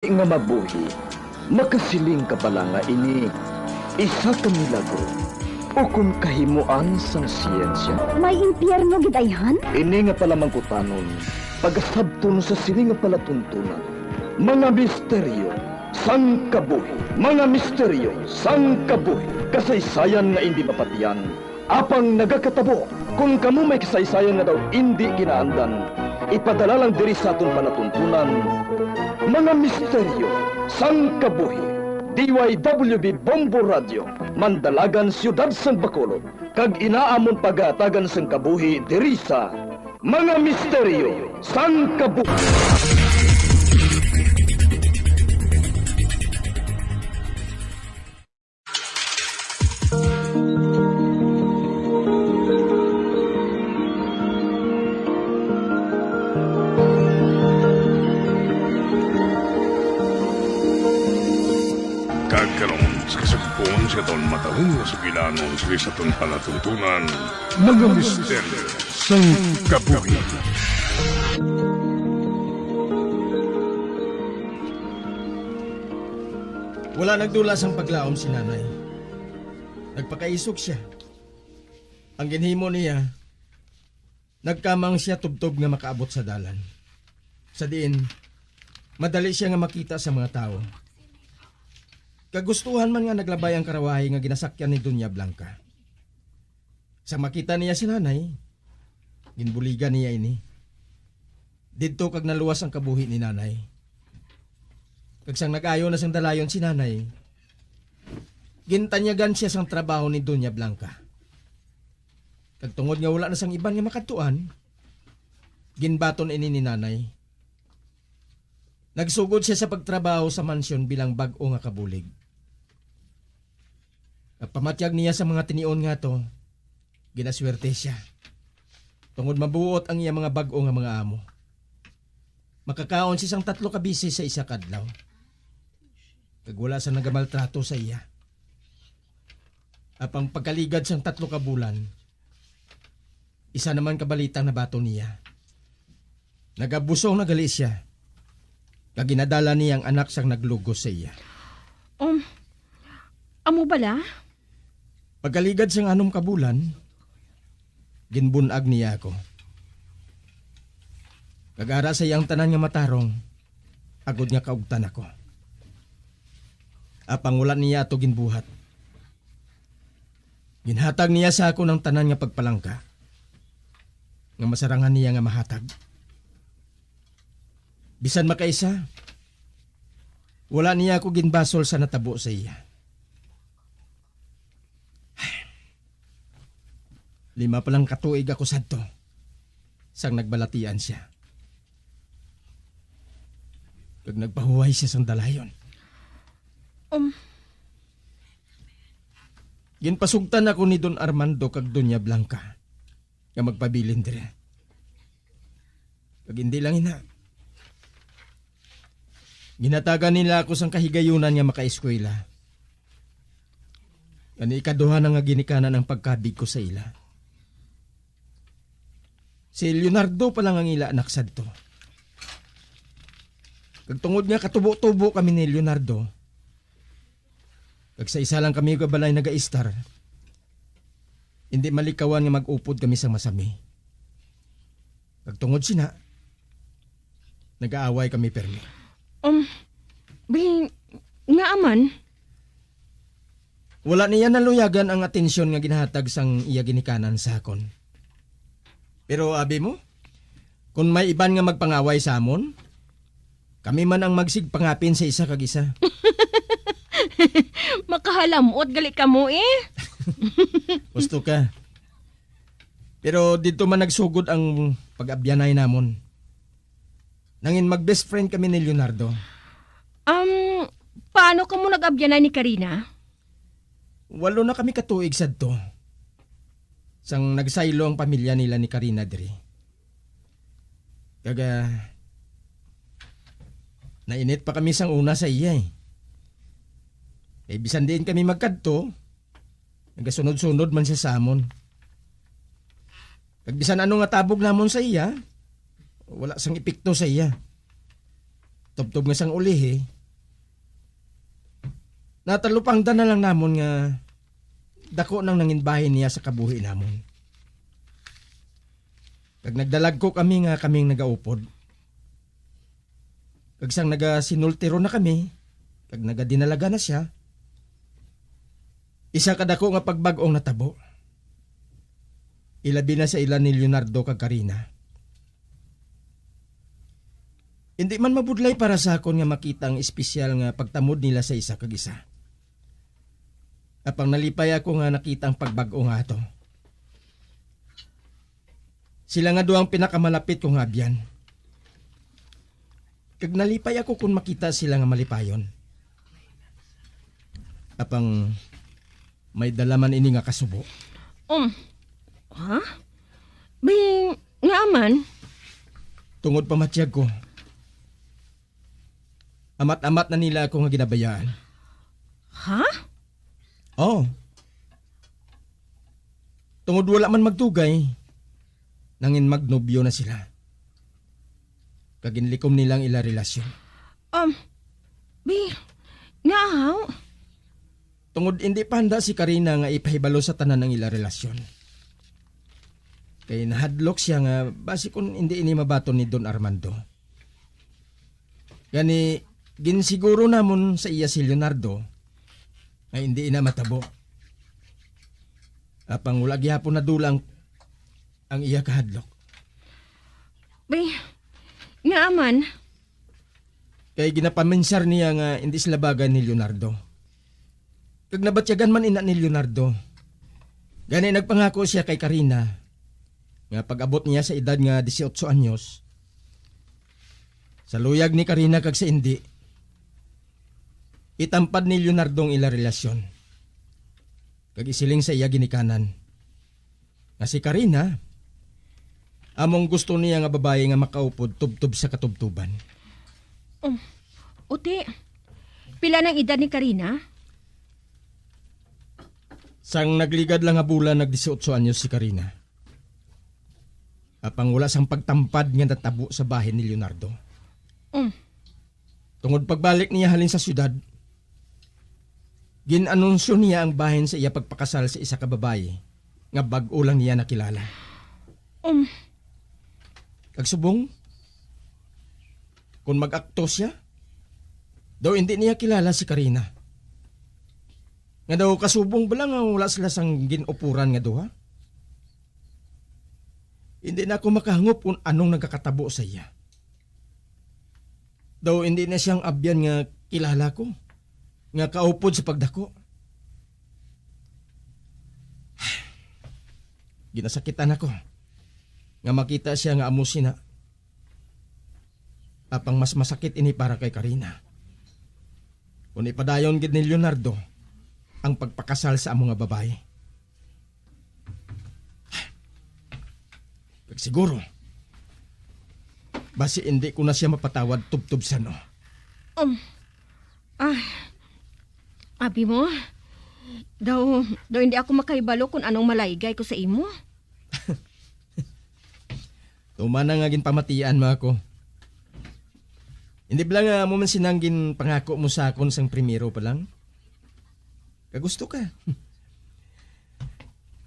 nga mabuhi, makasiling ka pala nga ini, isa ka milagro, o kung kahimuan sang siyensya. May impyerno gidayhan? Ini nga pala mangkutanon, pagasabton sa siling nga pala tuntunan, mga misteryo, sang kabuhi, mga misteryo, sang kabuhi, kasaysayan nga hindi mapatiyan, apang nagakatabo, kung kamo may kasaysayan nga daw hindi ginaandan, ipadala lang diri sa aton palatuntunan, mga misteryo, sang kabuhi, DYWB Bombo Radio, Mandalagan, Siyudad San Bacolod, kag inaamon pagatagan sang kabuhi diri sa mga misteryo, sang kabuhi. Kagkaroon sa kasagpuan sa taon matahong na sugilanon sa itong palatuntunan, mga misteryo sa kabuhi. Wala nagdulas ang paglaom si nanay. Nagpakaisok siya. Ang ginhimo niya, nagkamang siya tubtob nga makaabot sa dalan. Sa diin, madali siya nga makita sa mga tao. Kagustuhan man nga naglabay ang karawahi nga ginasakyan ni Dunya Blanca. Sa makita niya si nanay, ginbuligan niya ini. Didto kag naluwas ang kabuhi ni nanay. Kag sang nag-ayo na sang dalayon si nanay, gintanyagan siya sang trabaho ni Dunya Blanca. Kag tungod nga wala na sang iban nga makatuan, ginbaton ini ni nanay. Nagsugod siya sa pagtrabaho sa mansyon bilang bag-o nga kabulig. Pamatyag niya sa mga tinion nga to, ginaswerte siya. Tungod mabuot ang iya mga bag-o nga mga amo. Makakaon siya sang 3 kabisi sa isa kadlaw. Kag wala sa nagamaltrato sa iya. Apang pagkaligad sang 3 ka bulan, isa naman kabalitang nabato niya. Nagabusong na gali siya. Kag ginadala niyang anak sang naglugos sa iya. Amo bala? Pagkaligad sang 6 ka bulan, ginbunag niya ako. Kagara sa iyang tanan nga matarong, agod nga kaugtan ako. Apang wala niya ato ginbuhat. Ginhatag niya sa ako ng tanan nga pagpalangka, nga masarangan niya nga mahatag. Bisan makaisa, wala niya ako ginbasol sa natabo sa iya. 5 pa lang katuig ako sadto, sang nagbalatian siya. Kag nagpahuway siya sang dalayon. Ginpasugtan ako ni Don Armando kag Dunya Blanca nga magpabilin dire. Kag hindi lang ina. Ginatagan nila ako sang kahigayunan nga makaeskwela. Kani ikaduha na nga ginikanan ang pagkabig ko sa ila. Si Leonardo pa lang ang ila anak sadto. Kag tungod nga katubo-tubo kami ni Leonardo, kag sa isa lang kami kabalay naga-istar, hindi malikawan nga mag-upod kami sa masami. Kag tungod sina, nag-aaway kami permi. Nga aman? Wala niya naluyagan ang atensyon nga ginahatag sang iya ginikanan sa akon. Pero abi mo, kung may iban nga magpangaway sa amon, kami man ang magsigpangapin sa isa kag isa. Makahalamot gali ka mo eh. Gusto ka. Pero dito man nagsugod ang pag-abyanay namon. Nangin mag-best friend kami ni Leonardo. Paano ka mo nag-abyanay ni Karina? 8 na kami katuig sadto. Sang nagsaylo ang pamilya nila ni Karina diri. Kaga nainit pa kami sang una sa iya eh. Eh bisan din kami magkadto, nagasunod-sunod man siya sa amon. Kag bisan ano nga tabog namon sa iya, wala sang epekto sa iya. tubtob nga sang ulihi, natalupangtan na lang namon nga dako nang nanginbahin niya sa kabuhi namon. Kag nagdalag ko kami nga kaming nagaupod. Kag sang nagasinultiro na kami, kag nagadinalaga na siya, isa kadako nga pagbag-ong natabo. Ilabi na sa ilan ni Leonardo kag Karina. Hindi man mabudlay para sa akon nga makita ang espesyal nga pagtamod nila sa isa kag isa. Apang nalipay ako nga nakita ang pagbag-o nga ato. Sila nga duang pinakamalapit kong abyan. Kag nalipay ako kung makita sila nga malipayon. Apang may dalaman ini nga kasubo. Ha? Bay, nga aman? Tungod pamatiyag ko. Amat-amat na nila ako nga ginabayaan. Ha? Oh. Tungod wala man magtugay, nangin magnobyo na sila. Kaginlikom nilang ila relasyon. Bay, nga haw? Tungod hindi pa handa si Karina nga ipahibalo sa tanan ng ila relasyon. Kay nahadlok siya nga basi kung hindi ini mabaton ni Don Armando. Gani, ginsiguro namon sa iya si Leonardo nga hindi ina matabo. Apang wala gihapon na dulang ang iya kahadlok. Bay, nga aman? Kay ginapaminsar niya nga hindi sila bagay ni Leonardo. Kag nabatyagan man ina ni Leonardo. Gani nagpangako siya kay Karina nga pag-abot niya sa edad nga 18 anyos, sa luyag ni Karina kag sa indi, itampad ni Leonardo ang ila relasyon. Kag isiling sa iya ginikanan. Nga si Karina, among gusto niya nga babae nga makaupod tubtob sa katubtuban. Uti, pila ng edad ni Karina? Sang nagligad lang nga bulan nag-18 anyos si Karina. Apang wala sang pagtampad nga natabo sa bahin ni Leonardo. Tungod pagbalik niya halin sa syudad, ginanunsyo niya ang bahin sa iya pagpakasal sa isa ka babae nga bag-o lang niya nakilala. Kagsubong, kung mag-akto siya, daw hindi niya kilala si Karina. Nga daw kasubong ba lang wala sila sang ginupuran nga duha? Hindi na ako makahangop kung anong nagkakatabo sa iya. Daw hindi na siyang abyan nga kilala ko, nga kaupod sa pagdako. Ginasakitan ako, nga makita siya nga amusin na. Apang mas masakit ini para kay Karina. Kung ipadayon gid ni Leonardo ang pagpakasal sa amo nga babae. Siguro, basi hindi ko na siya mapatawad tubtob sa no. Abi mo, daw hindi ako makaibalo kung anong malaygay ko sa imo. Tuma na nga ginpamatian mo ako. Hindi ba nga mo man sinanggin pangako mo sa akon sang primero pa lang? Kagusto ka.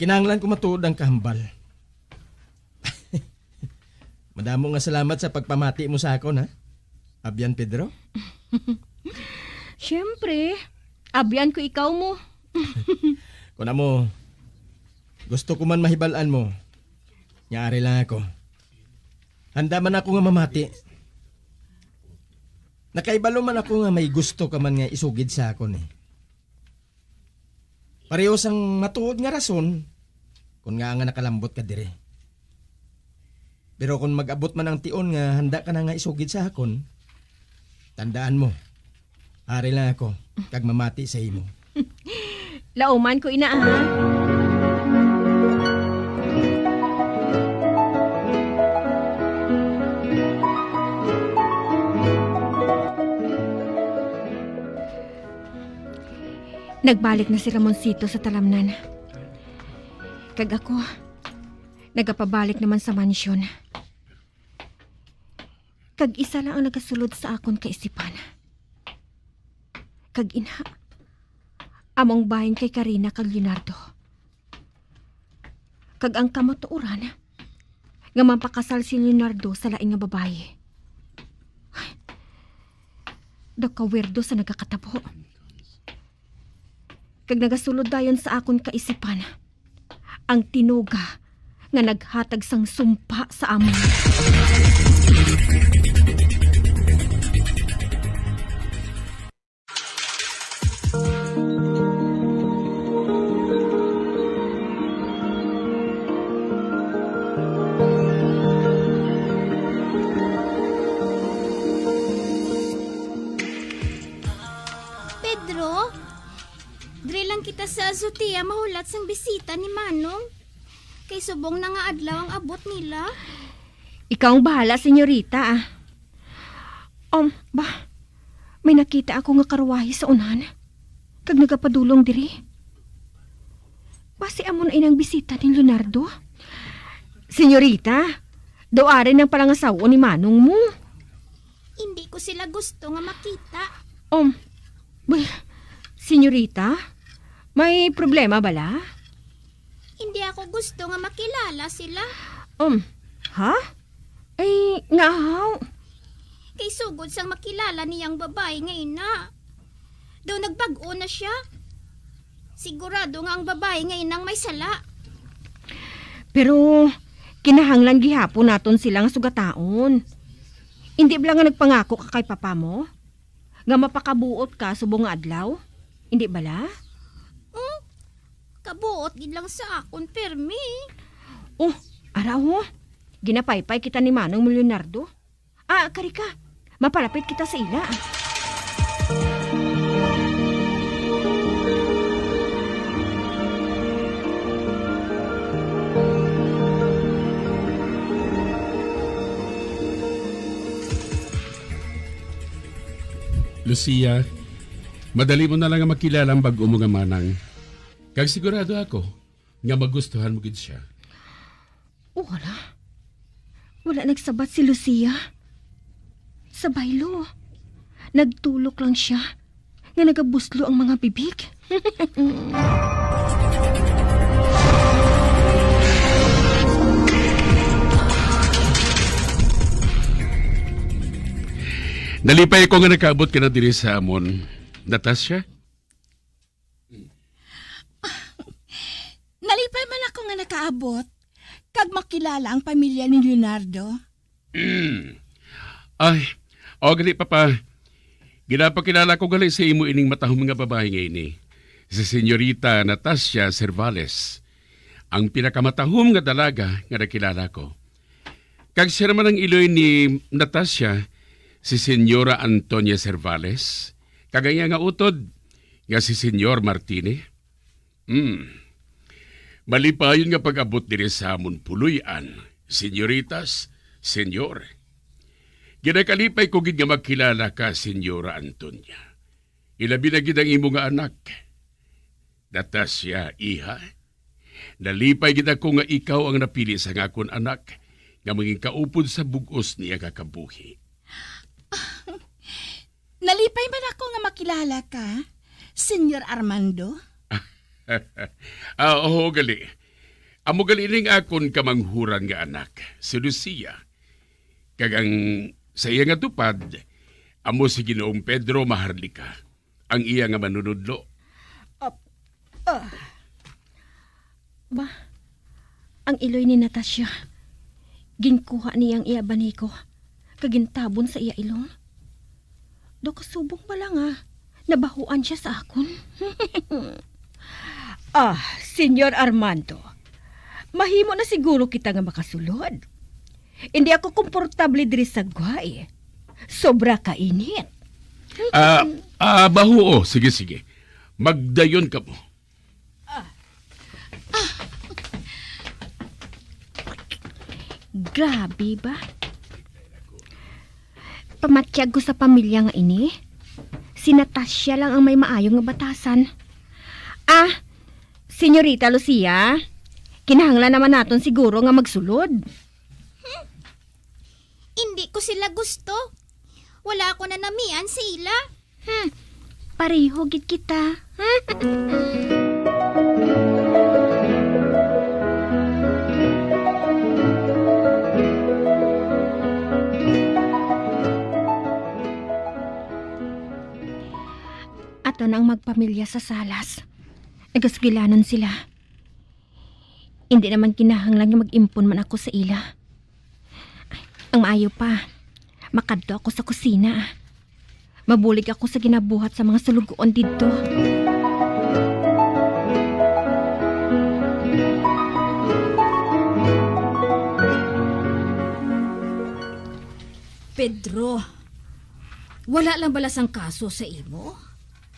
Kinahanglan ko matuod ang kahambal. Madamo nga salamat sa pagpamati mo sa akon, ha? Abyan Pedro? Siyempre, abyan ko ikaw mo. Kung mo, gusto ko man mahibalaan mo, nyari lang ako. Handa man ako nga mamati. Nakaibalo man ako nga may gusto ka man nga isugid sa akon eh. Pareho sang matuod nga rason, kung nga nakalambot ka dire. Pero kung mag-abot man ang tion nga handa ka na nga isugid sa akon, tandaan mo, ari lang ako, kag mamati sa imo. Lauman ko ina ha. Nagbalik na si Ramoncito sa talamnan. Kag ako, nagapabalik naman sa mansyon. Kag isa lang ang nagasulod sa akon kaisipan. Kag ina, among bahin kay Karina kag Leonardo. Kag ang kamatuoran, nga mapakasal si Leonardo sa laing nga babae. Dakawirdo sa nagakatabo. Kag nagasulod dayon sa akon kaisipan, ang tinuga nga naghatag sang sumpa sa amon. Pedro, dre lang kita sa azotea mahulat sang bisita ni Manong. Kay subong na nga adlaw ang abot nila. Ikaw ang bahala, senyorita. May nakita ako nga karwahe sa unan. Kag nagapadulong diri. Basi amon ay nang bisita ni Leonardo. Senyorita, daw arin ang palangasawa ni Manong mo. Hindi ko sila gusto nga makita. Senyorita, may problema bala? Hindi ako gusto nga makilala sila. Ha? Ay, ngahaw. Kay sugod sang makilala niyang babae nga ina. Daw nagbago na siya. Sigurado nga ang babae nga inang may sala. Pero, kinahanglan gihapon naton silang sugataon. Hindi ba nga nagpangako ka kay papa mo? Nga mapakabuot ka subong nga adlaw? Hindi bala? Kabuot gid lang sa akon, permi. Araw. Ginapaypay kita ni Manong Leonardo. Karika. Mapalapit kita sa ila. Lucia, madali mo na lang ang makilala ang bag-o mo nga manang. Kag sigurado ako nga magustuhan mo gid siya. Wala nagsabat si Lucia. Sa baylo. Nagtulok lang siya. Nga nagabuslo ang mga bibig. Nalipay ko nga nakaabot ka na diri sa amon. Natasha? Nalipay man ako nga nakaabot. Kag makilala ang pamilya ni Leonardo. Ay, gali papa. Ginapakilala ko gali sa imo ining matahom nga babae nga ini. Si Senyorita Natasha Cervales. Ang pinakamatahom nga dalaga nga nakilala ko. Kag siya naman ang iloy ni Natasha, si Senyora Antonia Cervales. Kagaya nga utod, nga si Senyor Martine. Malipayon nga pag-abot diri sa amon puluyan, senyoritas, senyor. Ginakalipay ko gid nga magkilala ka, Senyora Antonia. Ilabi na gid ang imo nga anak. Natasha, iha. Nalipay gid ako nga ikaw ang napili sa ngakon anak nga maging kaupod sa bugos niya kakabuhi. Nalipay man ako nga makilala ka, Senyor Armando. Oo, gali. Amo gali ning akon kamanghuran nga anak, si Lucia. Kagang sa iya nga tupad, amo si Ginoong Pedro Maharlika, ang iya nga manunudlo. Ang iloy ni Natasha. Ginkuha niyang iya baniko. Kagintabon sa iya ilong. Do kasubong pala nga. Nabahuan siya sa akon. Senyor Armando. Mahimo na siguro kita nga makasulod. Hindi ako komportable diri sa gway. Sobra kainit. Bahuo. Sige. Magdayon ka mo. Grabe ba? Pamatyag ko sa pamilya nga ini. Si Natasha lang ang may maayong nga batasan. Senyorita Lucia, kinahanglan naman naton siguro nga magsulod. Hindi ko sila gusto. Wala ko na namian sa ila. Pareho gid kita. Ato nang magpamilya sa Salas. Nagasgilanan sila. Hindi naman kinahanglan nga mag-impon man ako sa ila. Ang maayo pa, makadto ako sa kusina. Mabulig ako sa ginabuhat sa mga sulugoon dito. Pedro, wala lang balas ang kaso sa imo?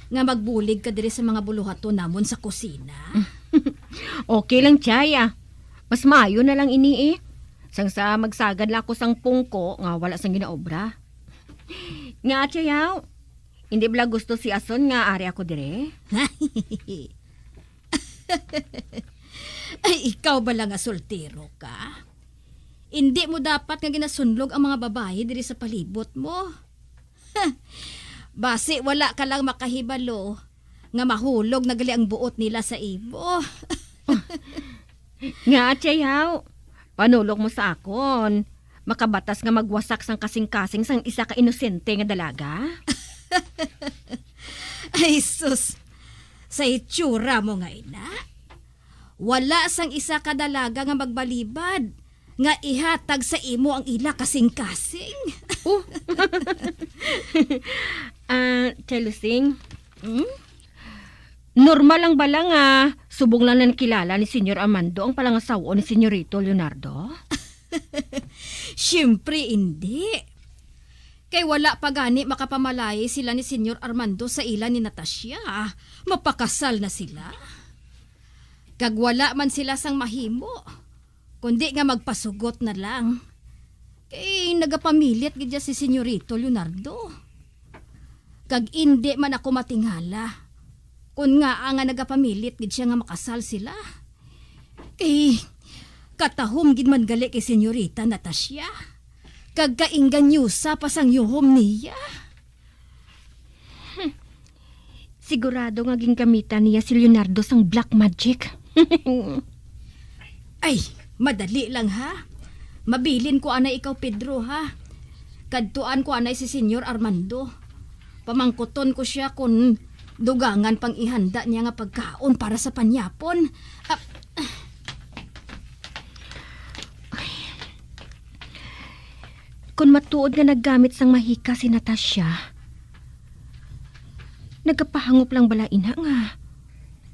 Nga magbulig ka diri sa mga buluhato namon sa kusina? Okay lang, Chaya. Mas maayo na lang ini eh. Sang sa magsagad lang ako sang pungko nga wala sang ginaobra. Nga, Chayaw, hindi bala gusto si Ason nga ari ako dire? Ay, ikaw ba lang nga soltero ka? Hindi mo dapat nga ginasunlog ang mga babae diri sa palibot mo. Basi wala ka lang makahibalo nga mahulog na gali ang buot nila sa imo. Nga, Chayaw, panulog mo sa akon. Makabatas nga magwasak sang kasing-kasing sang isa ka inosente nga dalaga? Ay, sus! Sa itsura mo nga ina, wala sang isa ka dalaga nga magbalibad nga ihatag sa imo ang ila kasing-kasing. Chelusing, normal lang ba lang subong lang na nakilala ni Senyor Armando ang palangasawa ni Senyorito Leonardo? Siyempre hindi. Kay wala pa gani makapamalay sila ni Senyor Armando sa ila ni Natasha. Mapakasal na sila. Kag wala man sila sang mahimo, kundi nga magpasugot na lang. Kay nagapamilit gidya si Senyorito Leonardo. Kag hindi man ako matingala kun nga nga nagapamilit gid siya nga makasal sila. Kay katahom gid man gali kay Senyorita Natasha. Kag kaingganyusa pa sang yuhom niya. Sigurado nga gingkamitan niya si Leonardo sang black magic. Ay, madali lang ha. Mabilin ko anay ikaw Pedro ha. Kadtuan ko anay si Senyor Armando. Pamangkuton ko siya kung dugangan pang ihanda niya nga pagkaon para sa panyapon. Kung matuod nga naggamit sang mahika si Natasha, nagapahangop lang bala ina nga.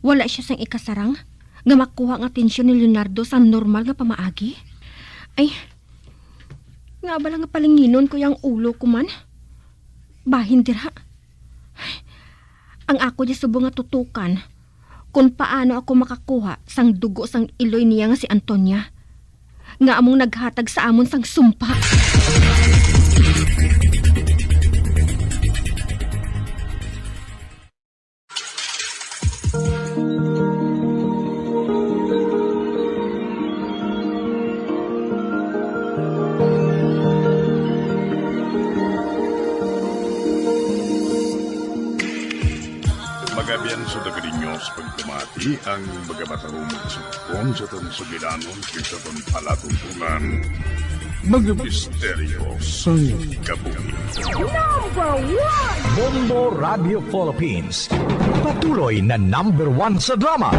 Wala siya sang ikasarang nga makuha ang atensyon ni Leonardo sa normal nga pamaagi. Ay, nga bala nga palinginon ko yung ulo ko man. Bahin dira. Ay, ang ako di subong nga tutukan kung paano ako makakuha sang dugo sang iloy niya nga si Antonia. Nga among naghatag sa amon sang sumpa. Magabiyan sa dagarinyo sa pagkamati ang magamatahong magsukon sa itong sugilanon kaysa itong palatuntunan. Mga misteryo sa kabuhi. Bombo Radio Philippines. Patuloy na #1 sa drama.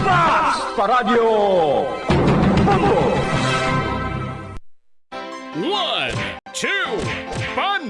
Mas Paradio Bombo! 1, 2, fun!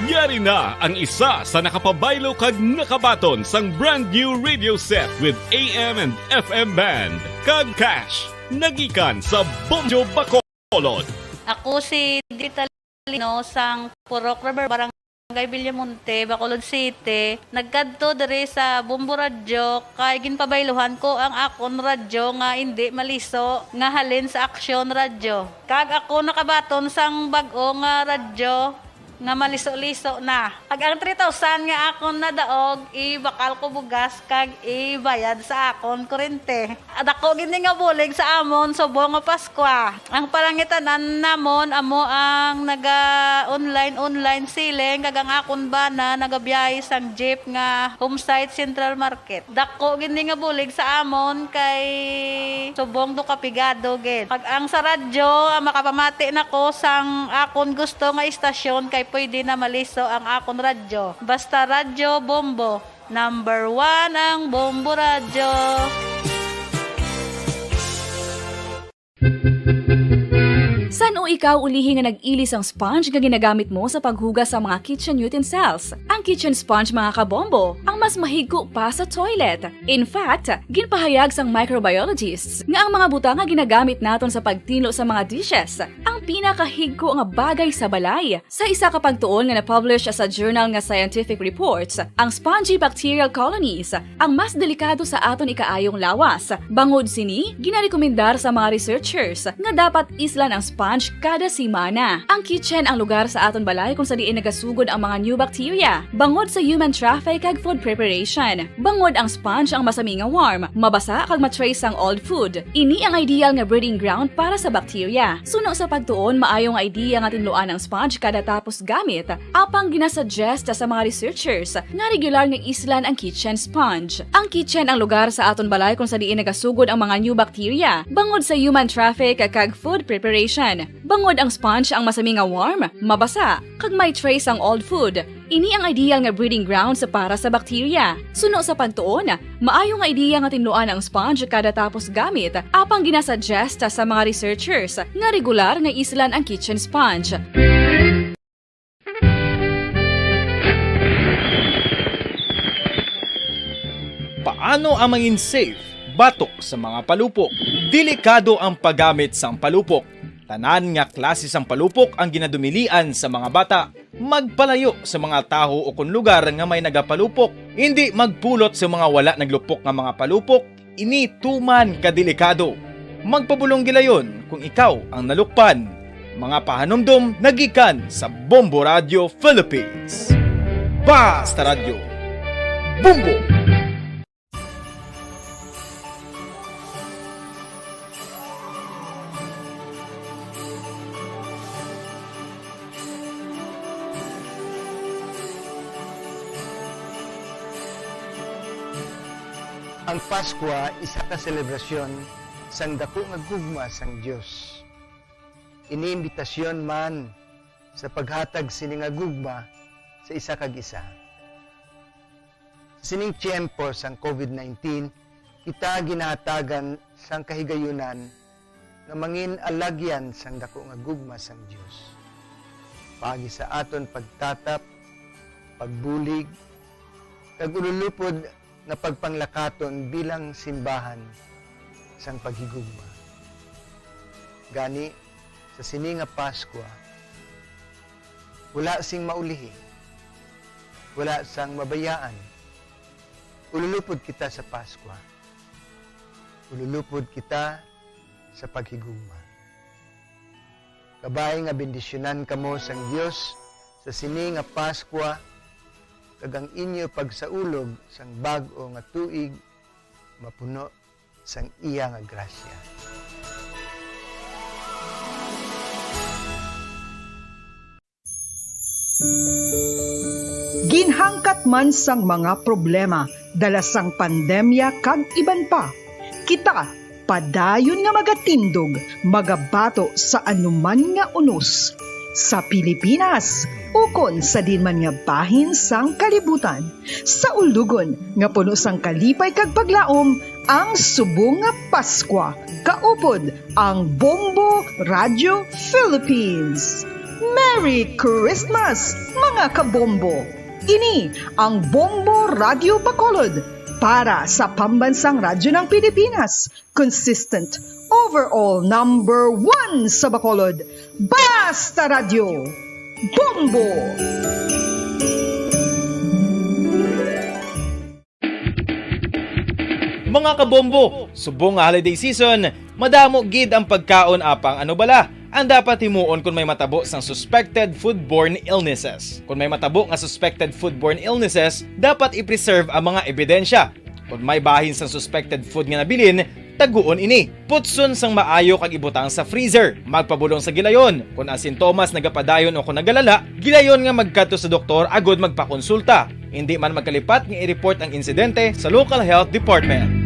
Yari na ang isa sa nakapabaylo kag nakabaton sang brand new radio set with AM and FM band kag cash nagikan sa Bombo Bacolod. Ako si Ditalino sang Purok River Barangay Gay Villamonte, Bacolod City. Nagkadto diri sa Bombo Radyo kay ginpabayluhan ko ang akon radyo nga hindi maliso nga halin sa Aksyon Radyo. Kag ako nakabaton sang bag-o nga radyo nga maliso-liso na. Pag ang 3,000 nga akon na daog, ibakal ko bugas kag ibayad sa akon kurente. At ako gini nga bulig sa amon subong nga Paskwa. Ang palangitanan namon amo ang online siling kag ang akon bana nagabiyahe sang jeep nga Homesite Central Market. Dako gini nga bulig sa amon kay subong do kapigado gid. Pag ang sa radyo makapamati nako sang akon gusto nga istasyon kay pwede na maliso ang akon radyo. Basta Radyo Bombo. Number 1 ang Bombo Radyo. San o ikaw ulihi nga nag-ilis ang sponge nga ginagamit mo sa paghugas sa mga kitchen utensils? Ang kitchen sponge mga kabombo, ang mas mahigko pa sa toilet. In fact, ginpahayag sang microbiologists nga ang mga butang nga ginagamit naton sa pagtinlo sa mga dishes ang pinakahigko nga bagay sa balay. Sa isa ka pagtuon nga na-publish sa journal nga Scientific Reports, ang spongy bacterial colonies ang mas delikado sa aton ikaayong lawas. Bangod sini, ginarekomendar sa mga researchers nga dapat islan ang sponge kada simana. Ang kitchen ang lugar sa aton balay kung sa diin nagasugod ang mga new bacteria. Bangod sa human traffic kag food preparation. Bangod ang sponge ang masami nga warm, mabasa kag matrace ang old food. Ini ang ideal nga breeding ground para sa bacteria. Suno sa pagtuon, maayong idea nga tinluan ang sponge kada tapos gamit. Apang ginasuggest sa mga researchers nga regular nga islan ang kitchen sponge. Ang kitchen ang lugar sa aton balay kung sa diin nagasugod ang mga new bacteria. Bangod sa human traffic kag food preparation. Bangod ang sponge ang masami nga warm, mabasa, kag may trace ang old food. Ini ang ideal nga breeding ground sa para sa bacteria. Suno sa pagtuon, maayong idea nga tinluan ang sponge kada tapos gamit, apang ginasuggest sa mga researchers nga regular nga islan ang kitchen sponge. Paano ang mangin safe batok sa mga palupok? Delikado ang paggamit sang palupok. Tanan nga klase sang palupok ang ginadumilian sa mga bata. Magpalayo sa mga taho o kung lugar nga may nagapalupok. Hindi magpulot sa mga wala naglupok nga mga palupok. Ini tuman kadelikado. Magpabulong gilayon kung ikaw ang nalukpan. Mga pahanumdum nagikan sa Bombo Radio Philippines. Basta Radio Bombo! Ang Paskwa isa ka selebrasyon sang dako nga gugma sang Dios. Iniimbitasyon man sa paghatag sini nga gugma sa isa kag isa. Sa sining tiyempo sang COVID-19, kita ginahatagan sang kahigayunan nga mangin alagyan sang dako nga gugma sang Dios. Pagi sa aton pagtatap, pagbulig, kag ululupod na pagpanglakaton bilang simbahan sang paghigugma. Gani, sa sini nga Paskwa, wala sing maulihi, wala sang mabayaan. Ululupod kita sa Paskwa. Ululupod kita sa paghigugma. Kabay nga bendisyonan kamo sang Dios sa sini nga Paskwa, kag ang inyo pagsaulog sang bag-o nga tuig mapuno sang iya nga grasya. Ginhangkat man sang mga problema dala sang pandemya kag iban pa. Kita padayon nga magatindog, magabato sa anuman nga unos. Sa Pilipinas, ukon sa dinman nga bahin sang kalibutan, sa ulugon nga puno sang kalipay kag paglaom, ang subong nga Paskwa, kaupod ang Bombo Radio Philippines. Merry Christmas, mga kabombo! Ini ang Bombo Radio Bacolod para sa pambansang radyo ng Pilipinas. Consistent, overall number 1 sa Bacolod. Basta Radio Bombo! Mga kabombo, subong nga holiday season, madamo gid ang pagkaon apang ano bala ang dapat himuon kung may matabo sang suspected foodborne illnesses. Kung may matabo nga suspected foodborne illnesses, dapat i-preserve ang mga ebidensya. Kung may bahin sang suspected food nga nabilin, taguon ini. Putson sang maayo kag ibutang sa freezer. Magpabulong sa gilayon. Kung ang sintomas nagapadayon o kung nagalala, gilayon nga magkadto sa doktor agod magpakonsulta. Hindi man magkalipat nga i-report ang insidente sa local health department.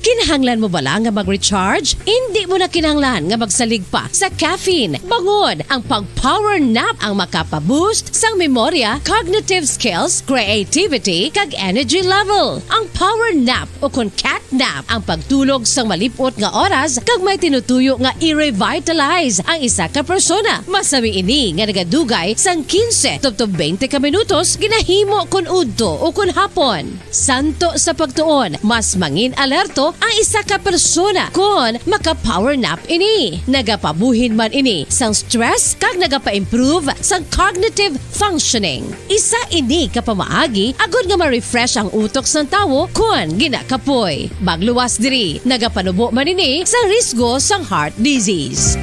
Kinahanglan mo bala nga mag-recharge? Hindi mo na kinahanglan nga magsalig pa sa caffeine. Bangod, ang pag-power nap ang makapaboost sang memorya, cognitive skills, creativity, kag energy level. Ang power nap o kun cat nap ang pagtulog sang malipot nga oras kag may tinutuyo nga i-revitalize ang isa ka persona. Masabi ini nga nagadugay sang 15 tubtob 20 ka minutos ginahimo kun udto o kun hapon. Santo sa pagtuon, mas mangin alerto ang isa ka persona kung maka-power nap ini. Nagapabuhin man ini sang stress kag nagapa-improve sang cognitive functioning. Isa ini kapamaagi agud nga ma-refresh ang utok sang tawo kung ginakapoy. Magluwas diri, nagapanubo man ini sa risgo sang heart disease.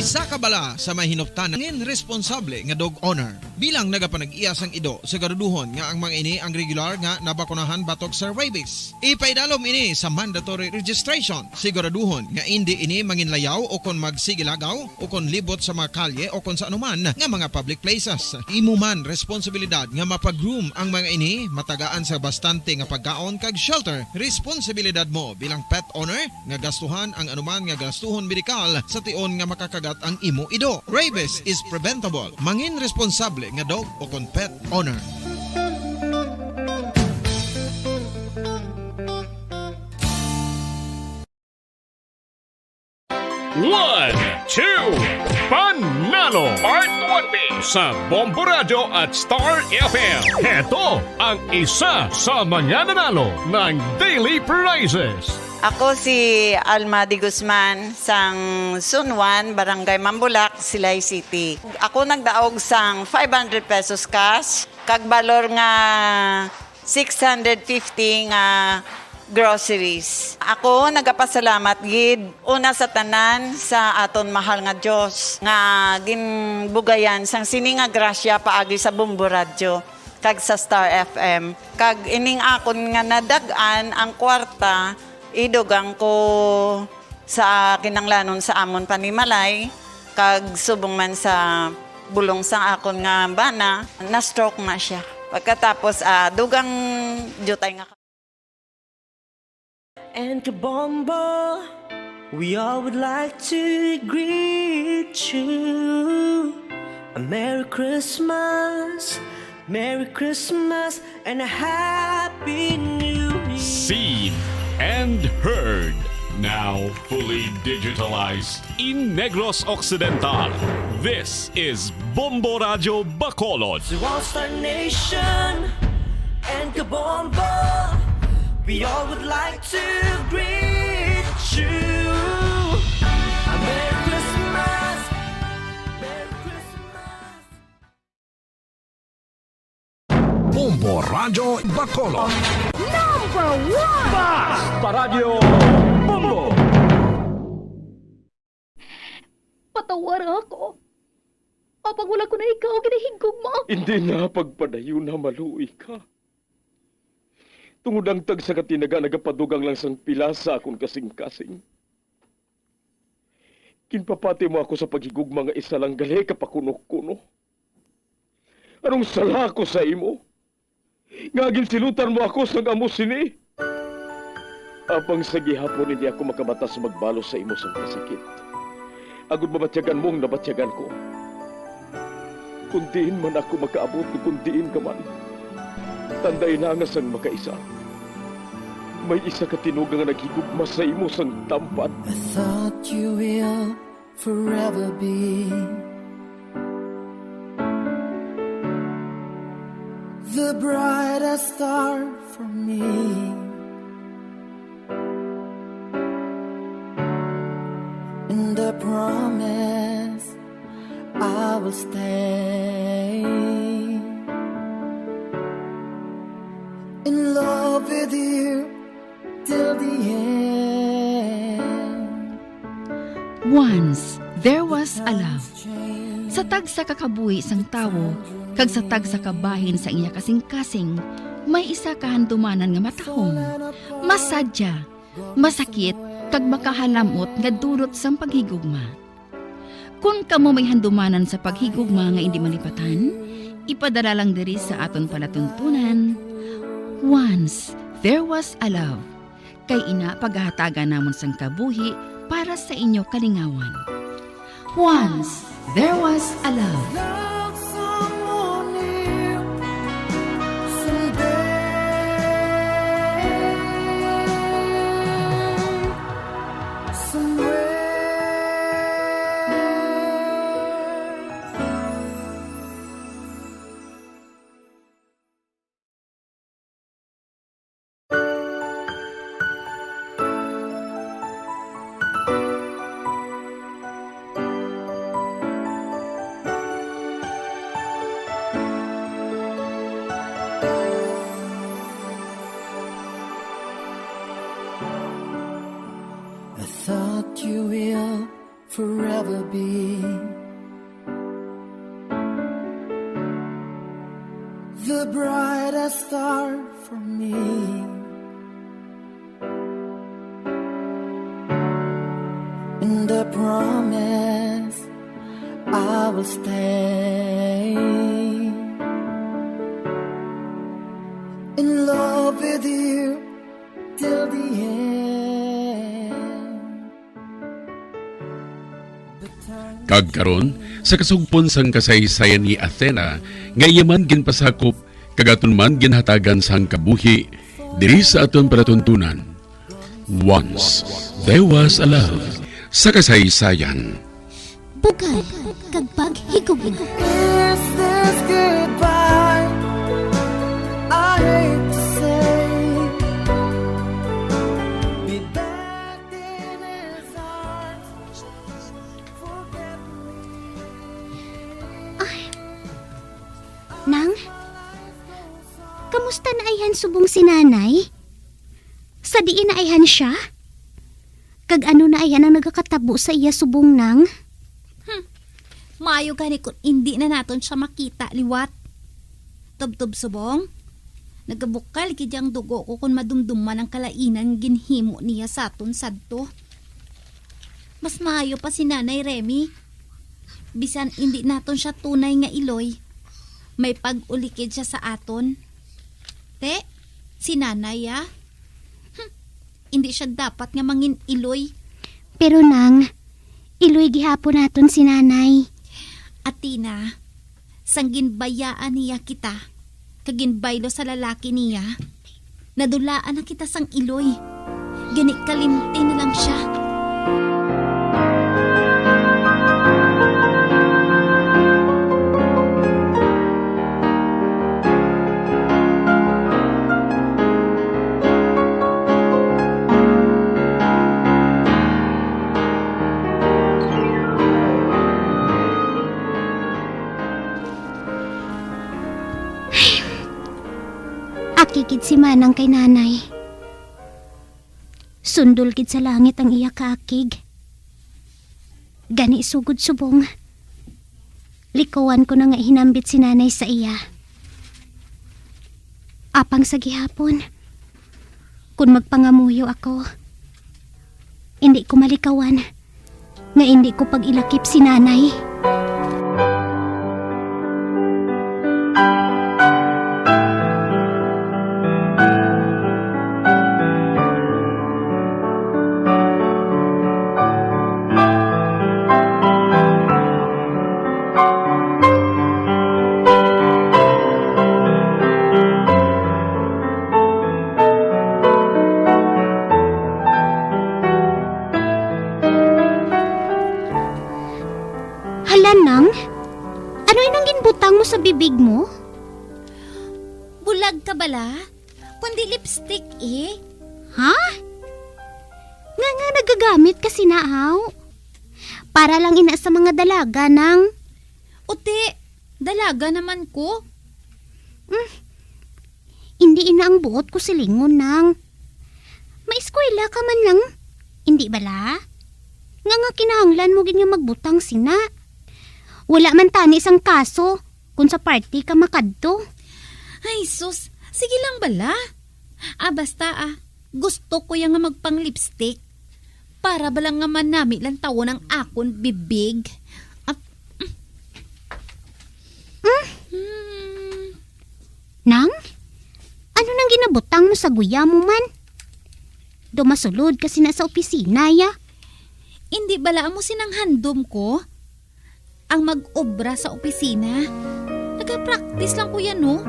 Isa ka bala sa mahinuptanan ngin responsable nga dog owner. Bilang nagapanag-iya sang ido, siguraduhon nga ang mga ini ang regular nga nabakunahan batok sa rabies. Ipaidalom ini sa mandatory registration. Siguraduhon nga hindi ini manginlayaw o kon magsigilagaw o kon libot sa mga kalye o kon sa anuman nga mga public places. Imo man responsibilidad nga mapag-groom ang mga ini, matagaan sa bastante nga pagkaon kag shelter. Responsibilidad mo bilang pet owner nga gastuhan ang anuman nga gastuhon medikal sa tion nga makakagat ang imo ido. Rabies is preventable. Mangin responsable nga dog o kon pet owner. One, two, Panalo Part 1B sa Bombo Radio at Star FM. Heto ang isa sa manyananalo ng Daily Prizes. Ako si Alma de Guzman sang Sunwan, Barangay Mambulak, Silay City. Ako nagdaog sang 500 pesos cash, kag balor nga 650 nga groceries. Ako nagapasalamat gid una sa tanan sa aton mahal nga Dios nga ginbugayan sang sini nga grasya paagi sa Bombo Radio kag sa Star FM. Kag ining akon nga nadagan ang kwarta idugang ko sa kinanglanon sa amon panimalay kag subong man sa bulong sa akon nga bana na stroke na siya. Pagkatapos dugang jutay nga. And Kabombo, we all would like to greet you. A Merry Christmas, and a Happy New Year. Seen and heard. Now fully digitalized in Negros Occidental. This is Bombo Radio Bacolod. To All Star Nation and Kabombo, we all would like to greet you. A Merry Christmas, Merry Christmas. Bombo Radio Bacolod. Number 1! Basta Radio Bombo! Patawar ako. Apag wala ko na ikaw, ginahigog mo. Hindi na pagpadayo na maluwi ka. Tungod ang tag sa katinaga nagapadugang lang sang pila sa akong kasing-kasing. Kinpapati mo ako sa paghigugma nga isa lang gali kapakuno-kuno. Anong sala ko sa imo? Ngagin silutan mo ako sa amo sini. Apang sa gihapon hindi ako makabatas magbalos sa imo sang kasakit. Agud mabatyagan mong nabatyagan ko. Kundiin man ako makaabot, kundiin ka man. Tanday na nga sang makaisa. May isa ka tinuga nga naghigugma sa imo sang tampan. I thought you will forever be the brightest star for me. And I promise I will stay in love with you till the end. Once, there was a love. Sa tag sa kakabuhi sang tawo, kag sa tag sa kabahin sa iya kasing-kasing, may isa kahandumanan nga matahong. Masadya, masakit, kag makahalamot nga durot sang paghigugma. Kung kamo may handumanan sa paghigugma nga hindi malipatan, ipadala lang diri sa aton palatuntunan. Once, there was a love. Kay ina paghahatagan namon sang kabuhi para sa inyo kalingawan. Once, there was a love. Love someone new someday. Somewhere. I thought you will forever be the brightest star for me. And I promise I will stay in love with you till the end. Kagkaron sa kasugpon sang kasaysayan ni Athena, nga yaman ginpasakop kagaton man ginhatagan sang kabuhi diri sa aton palatuntunan. Once there was a love sa kasaysayan. Bugal, kag paghigugin. Is this goodbye? I hate to say. Be back in his arms. Forget Nang, kamusta na ayhan subong si nanay? Sa diin na ayhan siya? Kag ano na ayhan ang nagakatabo sa iya subong nang? Maayo gani kung hindi na naton siya makita, liwat. Tubtub subong. Nagabukal kidyang dugo ko kung madumduman ang kalainan ginhimo niya sa aton sadto. Mas maayo pa si Nanay Remy. Bisan hindi naton siya tunay nga iloy. May pag-ulikid siya sa aton. Te, si Nanay hindi siya dapat nga mangin iloy. Pero nang, iloy gihapon naton si nanay. Atina, sang ginbayaan niya kita, kaginbaylo sa lalaki niya, nadulaan na kita sang iloy. Gani kalimti na lang siya. Akikid si manang kay nanay. Sundol kid sa langit ang iya kaakig. Gani sugod subong. Likawan ko na nga hinambit si nanay sa iya. Apang sa gihapon. Kung magpangamuyo ako, hindi ko malikawan. Nga hindi ko pag-ilakip si nanay. Sa bibig mo? Bulag ka bala? Kundi lipstick Ha? Nga nagagamit kasi naaw. Para lang ina sa mga dalaga nang. Uti, dalaga naman ko. Hindi ina ang buot ko silingon nang. May eskwela ka man lang. Hindi bala? Nga kinahanglan mo gin nga magbutang sina. Wala man tani isang kaso kung sa party ka makadto. Ay sus, sige lang bala. Basta gusto ko yung nga magpang lipstick. Para balang nga manami lang tawon ang akon bibig. Nang? Ano nang ginabutang mo sa guya mo man? Dumasulod kasi na sa opisina ya. Hindi bala mo sinanghandom ko? Ang mag-obra sa opisina. Nag-practice lang ko yan, no?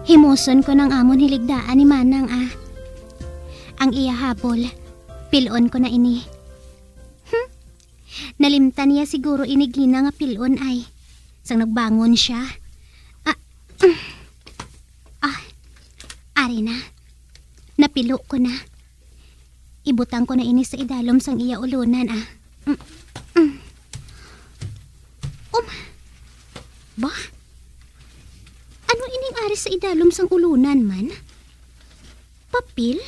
Himuson ko ng amon hiligdaan ni Manang Ang iya habol, pilon ko na ini. Nalimtan niya siguro inigina nga pilon ay. Sang nagbangon siya. Ari na. Napilo ko na. Ibutang ko na ini sa idalom sang iya ulunan Ba? Ano ining ari sa idalom sang ulunan man? Papil?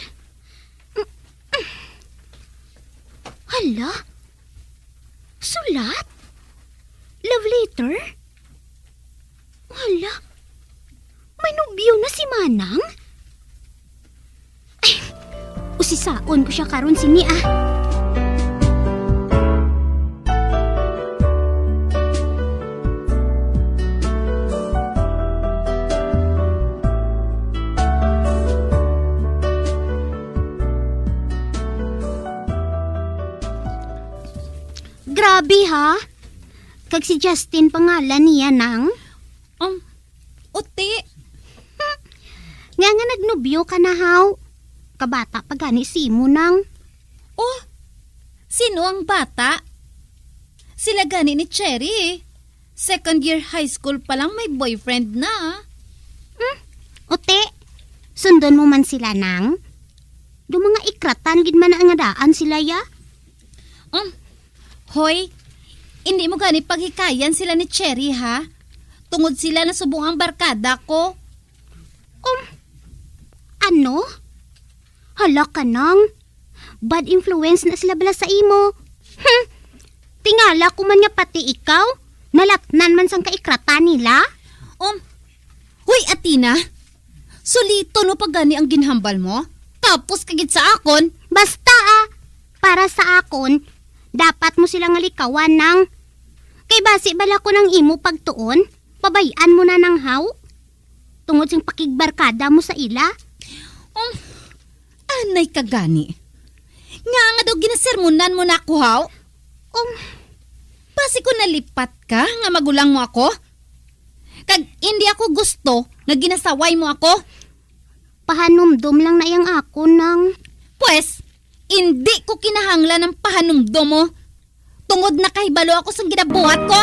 Hala? Sulat? Love letter? Hala? May nobyo na si Manang? Ay, usisaon ko siya karon sini Grabe ha? Kag si Justin pangalan niya nang? Uti. Nga nagnubyo ka na haw. Kabata pa gani si mo nang. Oh, sino ang bata? Sila gani ni Cherry. Second year high school pa lang may boyfriend na. Uti, sundon mo man sila nang? Do mga ikratan gid man ang adaan sila ya? Hoy, hindi mo gani paghikayan sila ni Cherry ha? Tungod sila na subong ang barkada ko. Ano? Hala ka nang? Bad influence na sila bala sa imo. Tingala ko man nga pati ikaw. Nalatnan man sang kaikratan nila. Hoy Atina, sulito no pagani ang ginhambal mo? Tapos kagit sa akon? Basta para sa akon, dapat mo silang alikawan nang. Kay basi bala ko ng imo pagtuon, pabayaan mo na ng haw. Tungod sing pakigbarkada mo sa ila. Anay ka gani. Nga daw ginasermonan mo na ako haw. Basi ko nalipat ka nga magulang mo ako. Kag hindi ako gusto nga ginasaway mo ako. Pahanumdum lang na yang ako nang. Pues, hindi ko kinahanglan ng pahanumdum mo. Tungod na kahibalo ako sa ginabuhat ko.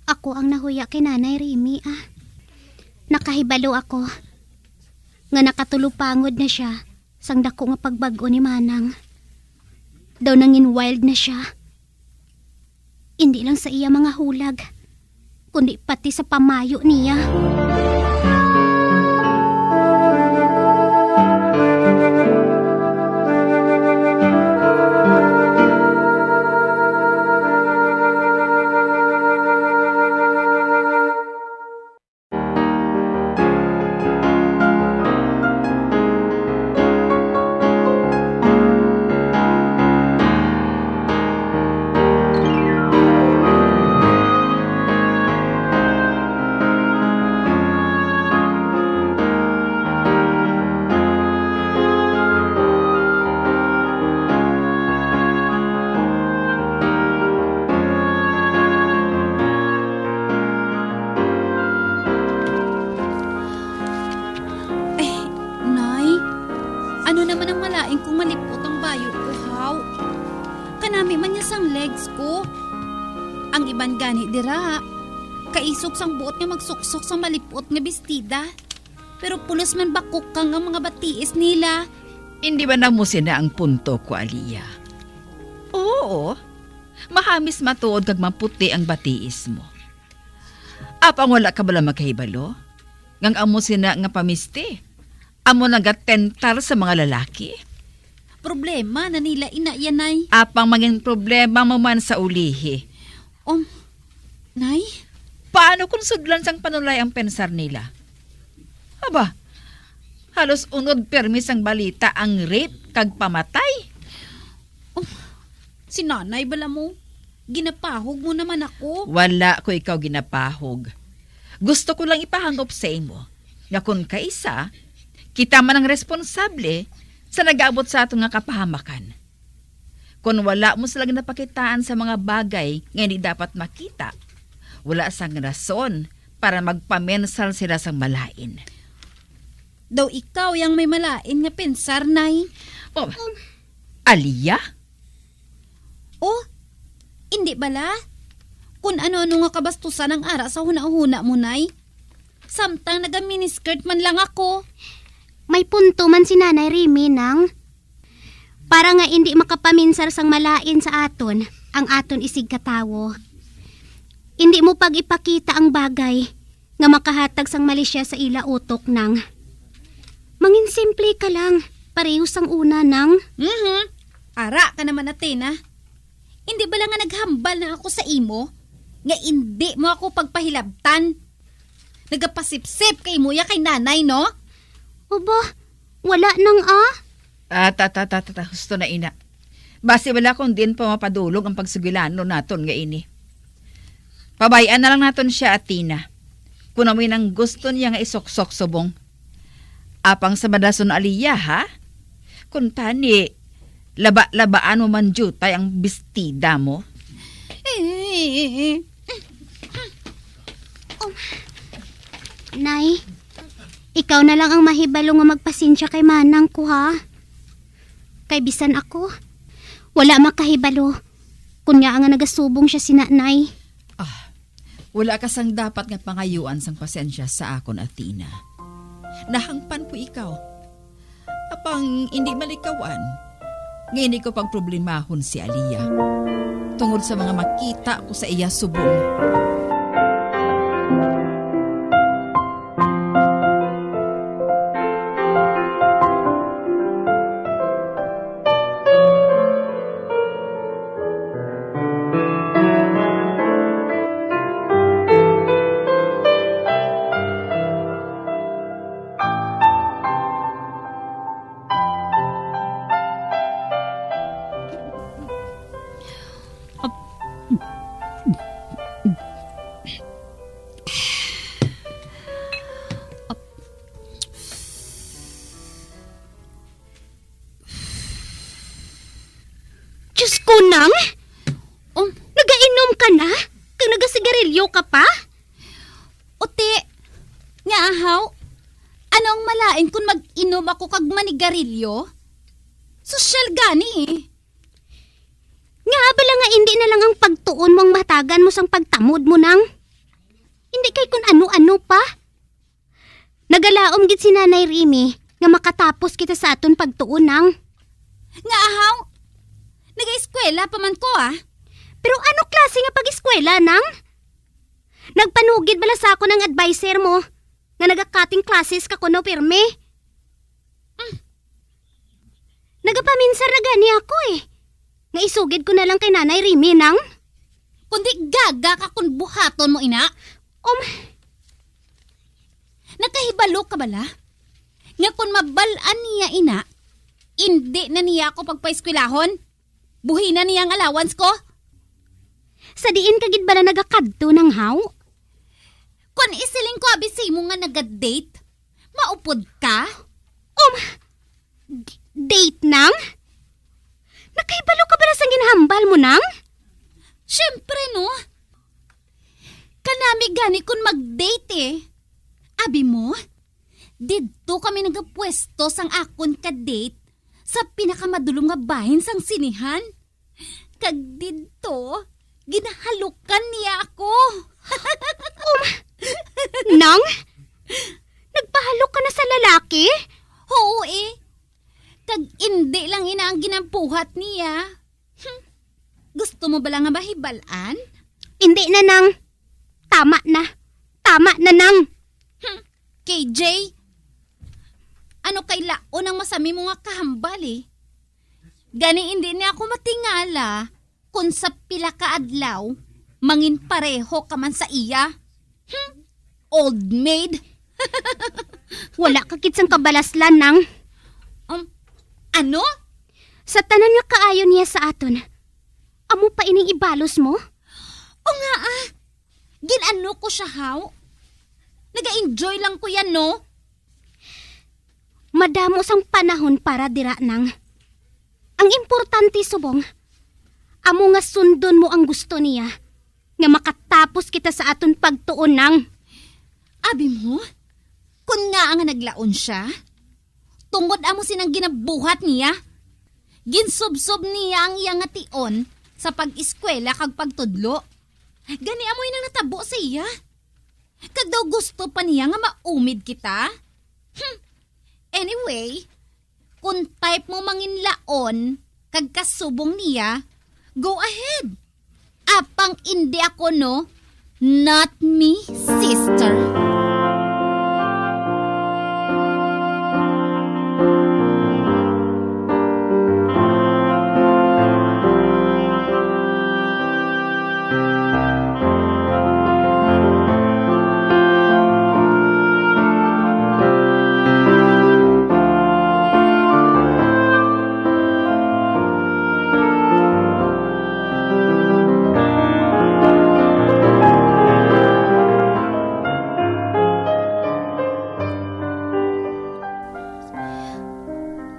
Ako ang nahuya kay Nanay Remy Nakahibalo ako. Nga nakatulupangod na siya sang dako nga pagbago ni Manang. Daw nangin wild na siya. Hindi lang sa iya mga hulag, kundi pati sa pamayo niya. legs ko. Ang iban gani dira, kaisok sang buot nga magsuksok sang malipot nga bestida. Pero pulos man bakok kang ang mga batiis nila. Hindi ba na mo sina ang punto ko, Aliyah? Oo. Mahamis matuod kag maputi ang batiis mo. Apang wala ka bala magkahibalo? Ngang amo sina nga pamisti. Amo nagatentar sa mga lalaki. Problema na nila ina yanay. Apang maging problema mo man sa ulihi. Nay? Paano kung sudlan sang panulay ang pensar nila? Aba, halos unod permis ang balita ang rape kag pamatay. Si nanay bala mo? Ginapahog mo naman ako. Wala ko ikaw ginapahog. Gusto ko lang ipahangop sa imo. Nga kung kaisa, kita man ang responsable sa nag-abot sa ato nga kapahamakan. Kung wala mo silang napakitaan sa mga bagay nga hindi dapat makita, wala sang rason para magpamensal sila sang malain. Daw ikaw yang may malain nga pensar, nay. Aliyah? Hindi bala? Kung ano-ano nga kabastusan ang ara sa huna-huna mo, nay. Samtang naga-miniskirt man lang ako. May punto man si Nanay Remy nang. Para nga hindi makapaminsar sang malain sa aton, ang aton isig katawo. Hindi mo pag ipakita ang bagay nga makahatag sang mali siya sa ila utok nang. Mangin simple ka lang, pareho sang una nang. Ara ka naman Athena. Hindi ba lang nga naghambal na ako sa imo? Nga hindi mo ako pagpahilabtan. Nagapasipsip kay mo ya kay nanay, no? Aba, wala nang Husto na ina. Base wala kung din pa mapadulog ang pagsugilano naton nga ini. Pabayaan na lang naton siya, Athena. Kung amoy nang gusto niya nga isoksok subong. Apang sa madason Aliyah, ha? Kung tani, laba-labaan mo man jutay ang bestida mo. Nay, ikaw na lang ang mahibalo nga magpasensya kay manang ko, ha? Kay bisan ako, wala makahibalo. Kunya nga nagasubong siya si nanay. Wala ka sang dapat nga pangayuan sang pasensya sa akon, Athena. Nahangpan po ikaw. Apang hindi malikawan, ngayon ko pang problemahon si Aliyah. Tungod sa mga makita ko sa iya subong. Diyos ko nang? Nagainom ka na? Kang nagasigarilyo ka pa? Uti, nga ahaw, anong malain kung mag-inom ako kag manigarilyo? Sosyal gani eh. Nga bala nga hindi na lang ang pagtuon mong matagan mo sang pagtamod mo nang. Hindi kay kung ano-ano pa. Nagalaom gid si Nanay Remy nga makatapos kita sa aton pagtuon nang. Nga ahaw, nag-eskwela pa man ko Pero ano klase nga pag-eskwela nang? Nagpanugid bala sa ako ng adviser mo nga naga-cutting classes ka kuno pirme. Nagapaminsar na gani ako eh. Nga isugid ko na lang kay Nanay Remy nang. Kundi gaga ka kung buhaton mo ina. Nakahibalo ka bala? Nga kung mabalaan niya ina, hindi na niya ako pagpaeskwelahon. Buhi na niya ang allowance ko. Sa diin kagid bala nagakadto ng haw? Kung isiling ko abisi mo nga naga-date, maupod ka? Date nang? Nakahibalo ka bala sang ginhambal mo nang? Siyempre no. Kanami gani kung mag-date eh. Abi mo, dito kami nagapwesto sang akon ka-date sa pinakamadulong nga bahin sang sinihan. Kag didto, ginahalukan niya ako. Nang? Nagpahalok ka na sa lalaki? Oo eh. Kag hindi lang ina ang ginampuhat niya. Gusto mo ba lang nga mahibalaan? Hindi na, Nang. Tama na. Tama na, Nang. KJ, ano kay laon ang masami mo nga kahambal eh. Gani hindi niya ako matingala kung sa pila ka adlaw, mangin pareho ka man sa iya. Old maid. Wala ka kitsang kabalaslan, Nang. Ano? Sa tanan nga kaayon niya sa aton, amo pa ining ibalos mo? O nga ginano ko siya haw? Naga-enjoy lang ko yan, no? Madamo sang panahon para dira, Nang. Ang importante, subong, amo nga sundon mo ang gusto niya, nga makatapos kita sa aton pagtuon, Nang. Abi mo? Kung nga ang naglaon siya, tungod amo sinang ginabuhat niya, ginsubsob niya ang iyang ation sa pag-eskwela kag pagtudlo. Gani amoy nang natabo sa iya. Kag daw gusto pa niya nga maumid kita. Anyway, kung type mo manginlaon kag kasubong niya, go ahead. Apang hindi ako, no? Not me, sister.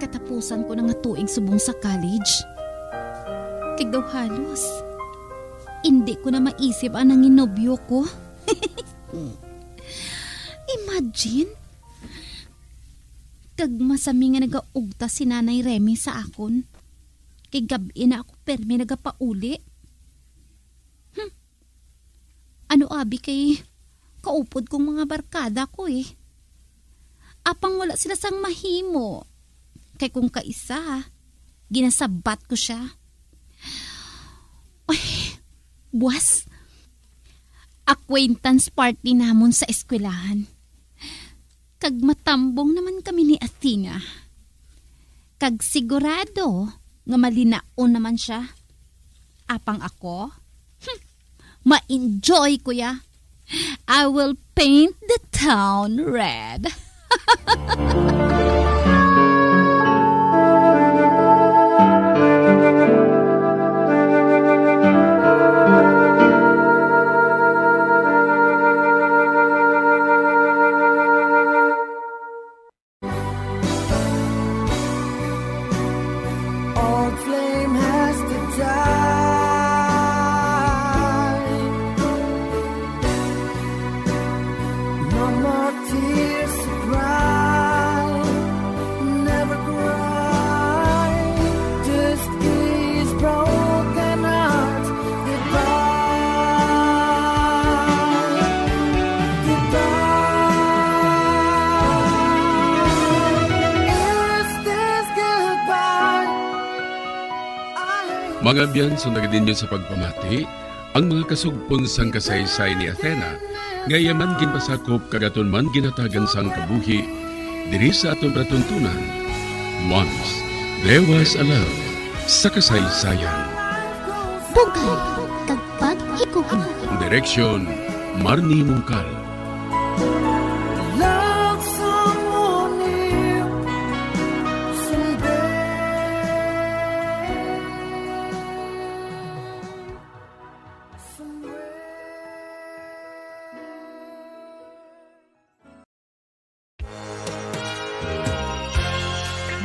Katapusan ko na nga tuig subong sa college. Kag daw halos, hindi ko na maisip ang nanginobyo ko. Imagine, kag masami nga nagaugta si Nanay Remy sa akon. Kay gabi na ako permi nagapauli. Ano abi kay kaupod kong mga barkada ko eh. Apang wala sila sang mahimo. Kay kung kaisa, ginasabat ko siya. Ay, buwas. Acquaintance party namon sa eskwelahan. Kag matambong naman kami ni Athena. Kag sigurado nga malinaon naman siya. Apang ako, ma-enjoy ko ya. I will paint the town red. Old flame has to die. No more tears to cry. Never cry. Just these broken hearts goodbye. Goodbye. Is this goodbye? Mga biyan, sundag din yun sa pagpamati, ang mga kasugpon sang kasaysay ni Athena, ngayaman ginpasakop kagaton man ginatagan sang kabuhi, diri sa atong pratuntunan. Once, there was a love sa kasaysayan. Bugay, kagpag ikuha. Direksyon, Marnie Mungkal. Love someone new someday.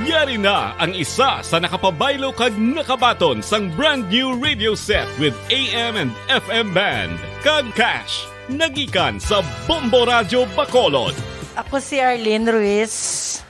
Yari na ang isa sa nakapabaylo kag nakabaton sang brand new radio set with AM and FM band. Kag cash, nagikan sa Bombo Radio Bacolod. Ako si Arlene Ruiz.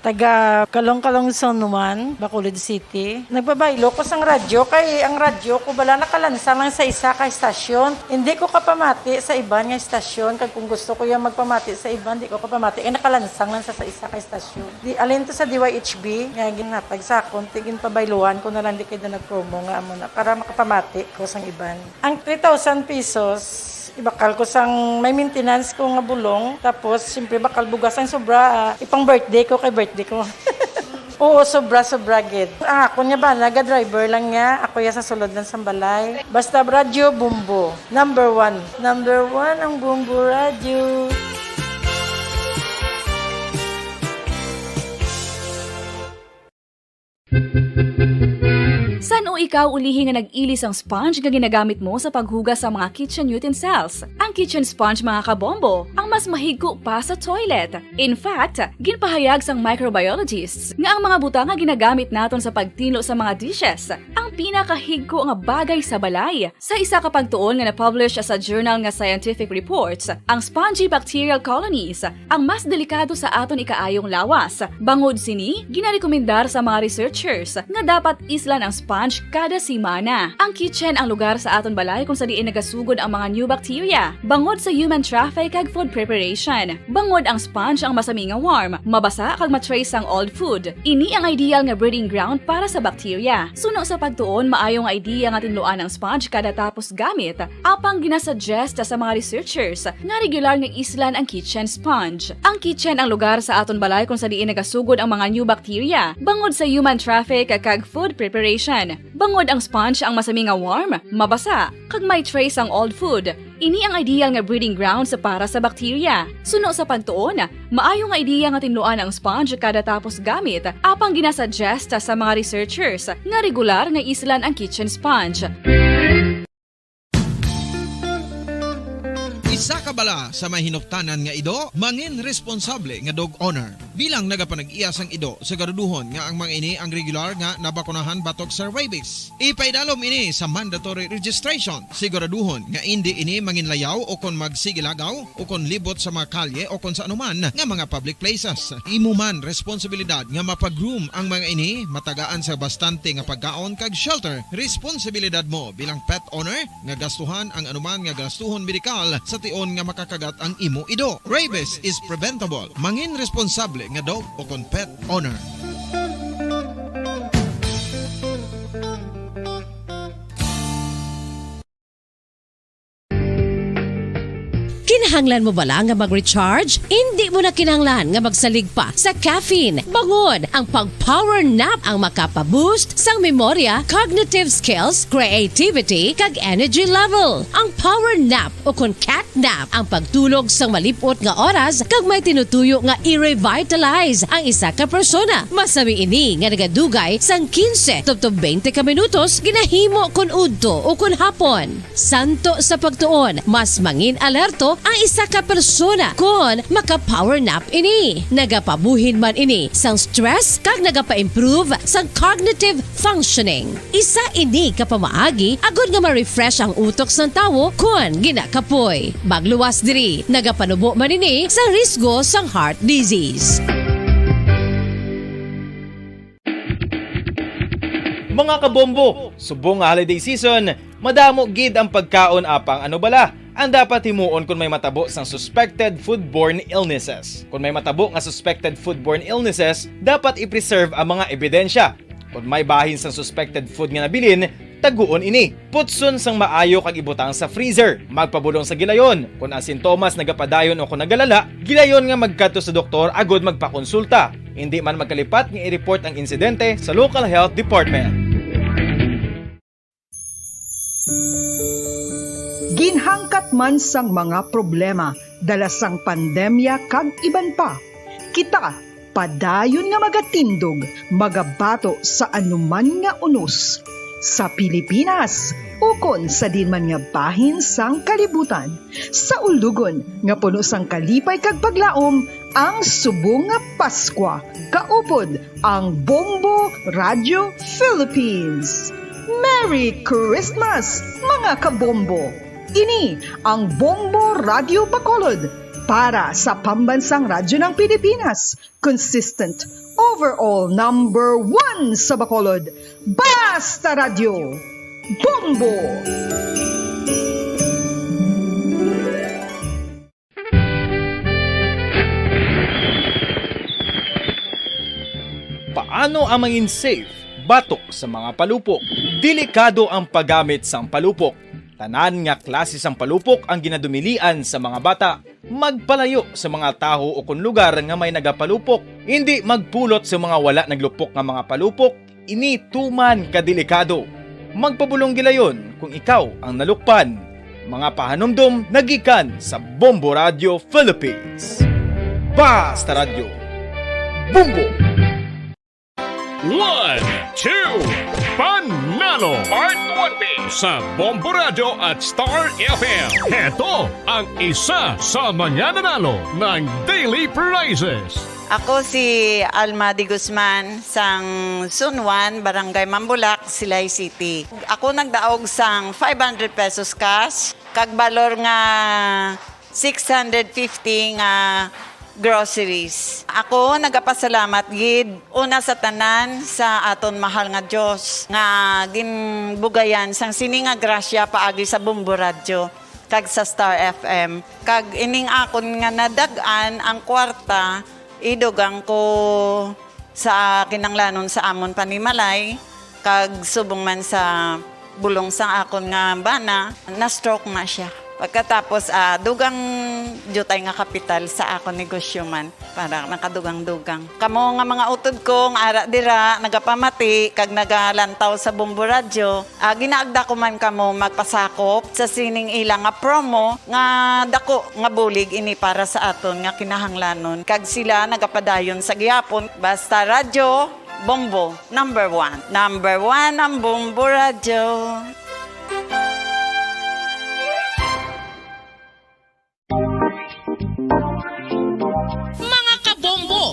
taga Kalong-Kalong Zone 1, Bacolod City. Nagbabaylo ko sang radyo, kay ang radyo ko bala nakalansa lang sa isa ka estasyon. Hindi ko kapamati sa iban nga estasyon, kag kung gusto ko yung magpamati sa iban, hindi ko kapamati, kay nakalansang lang sa isa ka estasyon. Di, alin to sa DYHB, nga ginatag sa akon, tigin pabayluhan ko na lang di kayo na nag-promo nga amo na, para makapamati ko sang iban. Ang 3,000 pesos, ibakal ko sang may maintenance ko nga bulong, tapos siyempre bakal bugas ang sobra, ipang birthday ko kay birthday ko. Oo, sobra gid. Ako niya ba, naga-driver lang niya, ako ya sa sulod ng sambalay. Basta radyo, Bumbo. Number 1 ang Bumbo Radio. San o ikaw ulihi nga nag-ilis ang sponge nga ginagamit mo sa paghugas sa mga kitchen utensils? Ang kitchen sponge mga kabombo, ang mas mahigko pa sa toilet. In fact, ginpahayag sang microbiologists nga ang mga butang nga ginagamit naton sa pagtino sa mga dishes ang pinakahigko nga bagay sa balay. Sa isa ka pagtuon nga na-publish sa journal nga Scientific Reports, ang spongy bacterial colonies ang mas delikado sa aton ikaayong lawas. Bangod sini, ginarekomendar sa mga researchers nga dapat islan ang sponge kada simana. Ang kitchen ang lugar sa aton balay kung sa diin nagasugod ang mga new bacteria. Bangod sa human traffic kag food preparation. Bangod ang sponge ang masami nga warm, mabasa kag matrace ang old food. Ini ang ideal nga breeding ground para sa bacteria. Suno sa pagtuon, maayong idea nga tinluan ang sponge kada tapos gamit. Apang ginasuggest sa mga researchers nga regular nga islan ang kitchen sponge. Ang kitchen ang lugar sa aton balay kung sa diin nagasugod ang mga new bacteria. Bangod sa human traffic kag food preparation. Bangod ang sponge ang masami nga warm, mabasa, kag may trace ang old food. Ini ang ideal nga breeding ground sa para sa bacteria. Suno sa pagtuon, maayo nga ideya nga tinluan ang sponge kada tapos gamit, apang ginasuggest sa mga researchers nga regular nga islan ang kitchen sponge. Isa ka bala sa may hinuktanan nga ido, mangin responsable nga dog owner. Bilang nagapanag-iyas ang ido sa garuduhon nga ang mga ini ang regular nga nabakunahan batok sa rabies. Ipaidalom ini sa mandatory registration. Siguraduhon nga hindi ini manginlayaw o kon magsigilagaw o kon libot sa mga kalye o kon sa anuman nga mga public places. Imo man responsibilidad nga mapag-groom ang mga ini, matagaan sa bastante nga pagkaon kag shelter. Responsibilidad mo bilang pet owner nga gastuhan ang anuman nga gastuhon medikal sa tion nga makakagat ang imo ido. Rabies is preventable. Mangin responsable nga dog o kon pet owner. Kinahanglan mo bala nga mag-recharge? Hindi mo na kinahanglan nga magsalig pa sa caffeine. Bangod ang pag-power nap ang makapaboost sang memorya, cognitive skills, creativity, kag energy level. Ang power nap o kon cat nap ang pagtulog sang malipot nga oras kag may tinutuyo nga i-revitalize ang isa ka persona. Masami ini nga nagadugay sang 15 tubtob 20 ka minutos ginahimo kun udto o kun hapon. Santo sa pagtuon, mas mangin alerto ang isa ka persona kung maka-power nap ini. Nagapabuhin man ini sang stress kag nagapa-improve sang cognitive functioning. Isa ini kapamaagi agud nga ma-refresh ang utok sang tawo kung ginakapoy. Bagluwas diri, nagapanubo man ini sa risgo sang heart disease. Mga kabombo, subong nga holiday season, madamo gid ang pagkaon apang ano bala ang dapat himuon kung may matabo sang suspected foodborne illnesses. Kung may matabo nga suspected foodborne illnesses, dapat i-preserve ang mga ebidensya. Kung may bahin sang suspected food nga nabilin, taguon ini. Putson sang maayo kag ibutang sa freezer. Magpabulong sa gilayon. Kung ang sintomas nagapadayon o kung nagalala, gilayon nga magkadto sa doktor agud magpakonsulta. Hindi man magkalipat nga i-report ang insidente sa local health department. Ginhangkat man sang mga problema dala sang pandemya kag iban pa. Kita padayon nga magatindog, magabato sa anuman nga unos sa Pilipinas ukon sa dinman nga bahin sang kalibutan. Sa ulugon nga puno sang kalipay kag paglaom ang subong nga Paskwa. Kaupod ang Bombo Radio Philippines. Merry Christmas mga kabombo! Ini ang Bombo Radio Bacolod para sa pambansang radyo ng Pilipinas. Consistent, overall number 1 sa Bacolod, Basta Radio, Bombo! Paano ang mangin safe batok sa mga palupok? Delikado ang paggamit sang palupok. Tanan nga klase sang palupok ang ginadumilian sa mga bata. Magpalayo sa mga taho o kung lugar nga may nagapalupok. Hindi magpulot sa mga wala naglupok nga mga palupok. Ini tuman kadelikado. Magpabulong gilayon kung ikaw ang nalukpan. Mga pahanumdum nagikan sa Bombo Radio Philippines. Basta Radio, Bombo! 1, 2, Panalo Part 1B sa Bombo Radio at Star FM. Heto ang isa sa manyananalo ng Daily Prizes. Ako si Alma de Guzman sang Sunwan, Barangay Mambulak, Silay City. Ako nagdaog sang 500 pesos cash, kag balor nga 650 nga groceries. Ako nagapasalamat gid una sa tanan sa aton mahal nga Dios nga ginbugayan sang sini nga grasya paagi sa Bombo Radio kag sa Star FM. Kag ining akon nga nadag-an ang kwarta idugang ko sa kinanglanon sa amon panimalay kag subong man sa bulong sang akon nga bana na stroke na siya. Pagkatapos, dugang jutay nga kapital sa akong negosyo man. Para nakadugang-dugang. Kamo nga mga utod ko, nga ara dira, nagapamati, kag nagalantaw sa Bombo Radio. Ginaagda ko man kamo magpasakop sa sining ilang nga promo, nga dako nga bulig ini para sa aton nga kinahanglanon. Kag sila nagapadayon sa gihapon. Basta Radio, Bombo, number 1. Number 1 ang Bombo Radio.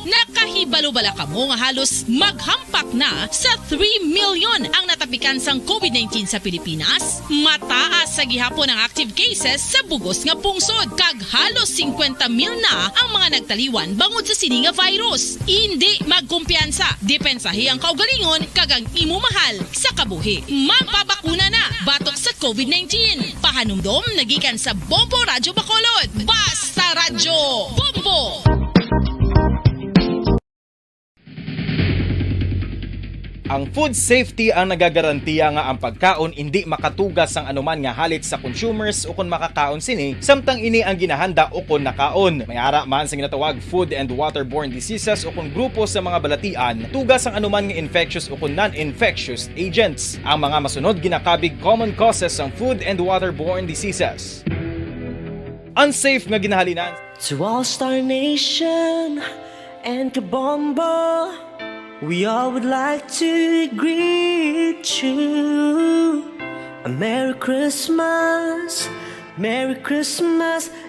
Nakahibalo-bala ka mo nga halos maghampak na sa 3 million ang natapikan sang COVID-19 sa Pilipinas. Mataas sa gihapon ang active cases sa bugos nga pungsod. Kag halos 50 mil na ang mga nagtaliwan bangod sa sini nga virus. Hindi magkumpiyansa. Depensahi ang kaugalingon kag ang imo mahal sa kabuhi. Magpabakuna na batok sa COVID-19. Pahanumdom nagikan sa Bombo Radio Bacolod. Basta Radio Bombo! Ang food safety ang nagagarantiya nga ang pagkaon hindi makatugas ang anuman nga halit sa consumers o kung makakaon sini, samtang ini ang ginahanda o kung nakaon. May ara man sa ginatawag food and waterborne diseases o kung grupo sa mga balatian, tugas ang anuman nga infectious o kung non-infectious agents. Ang mga masunod ginakabig common causes ng food and waterborne diseases. Unsafe nga ginahalinan. To all Star Nation and Kabombo, we all would like to greet you. A Merry Christmas,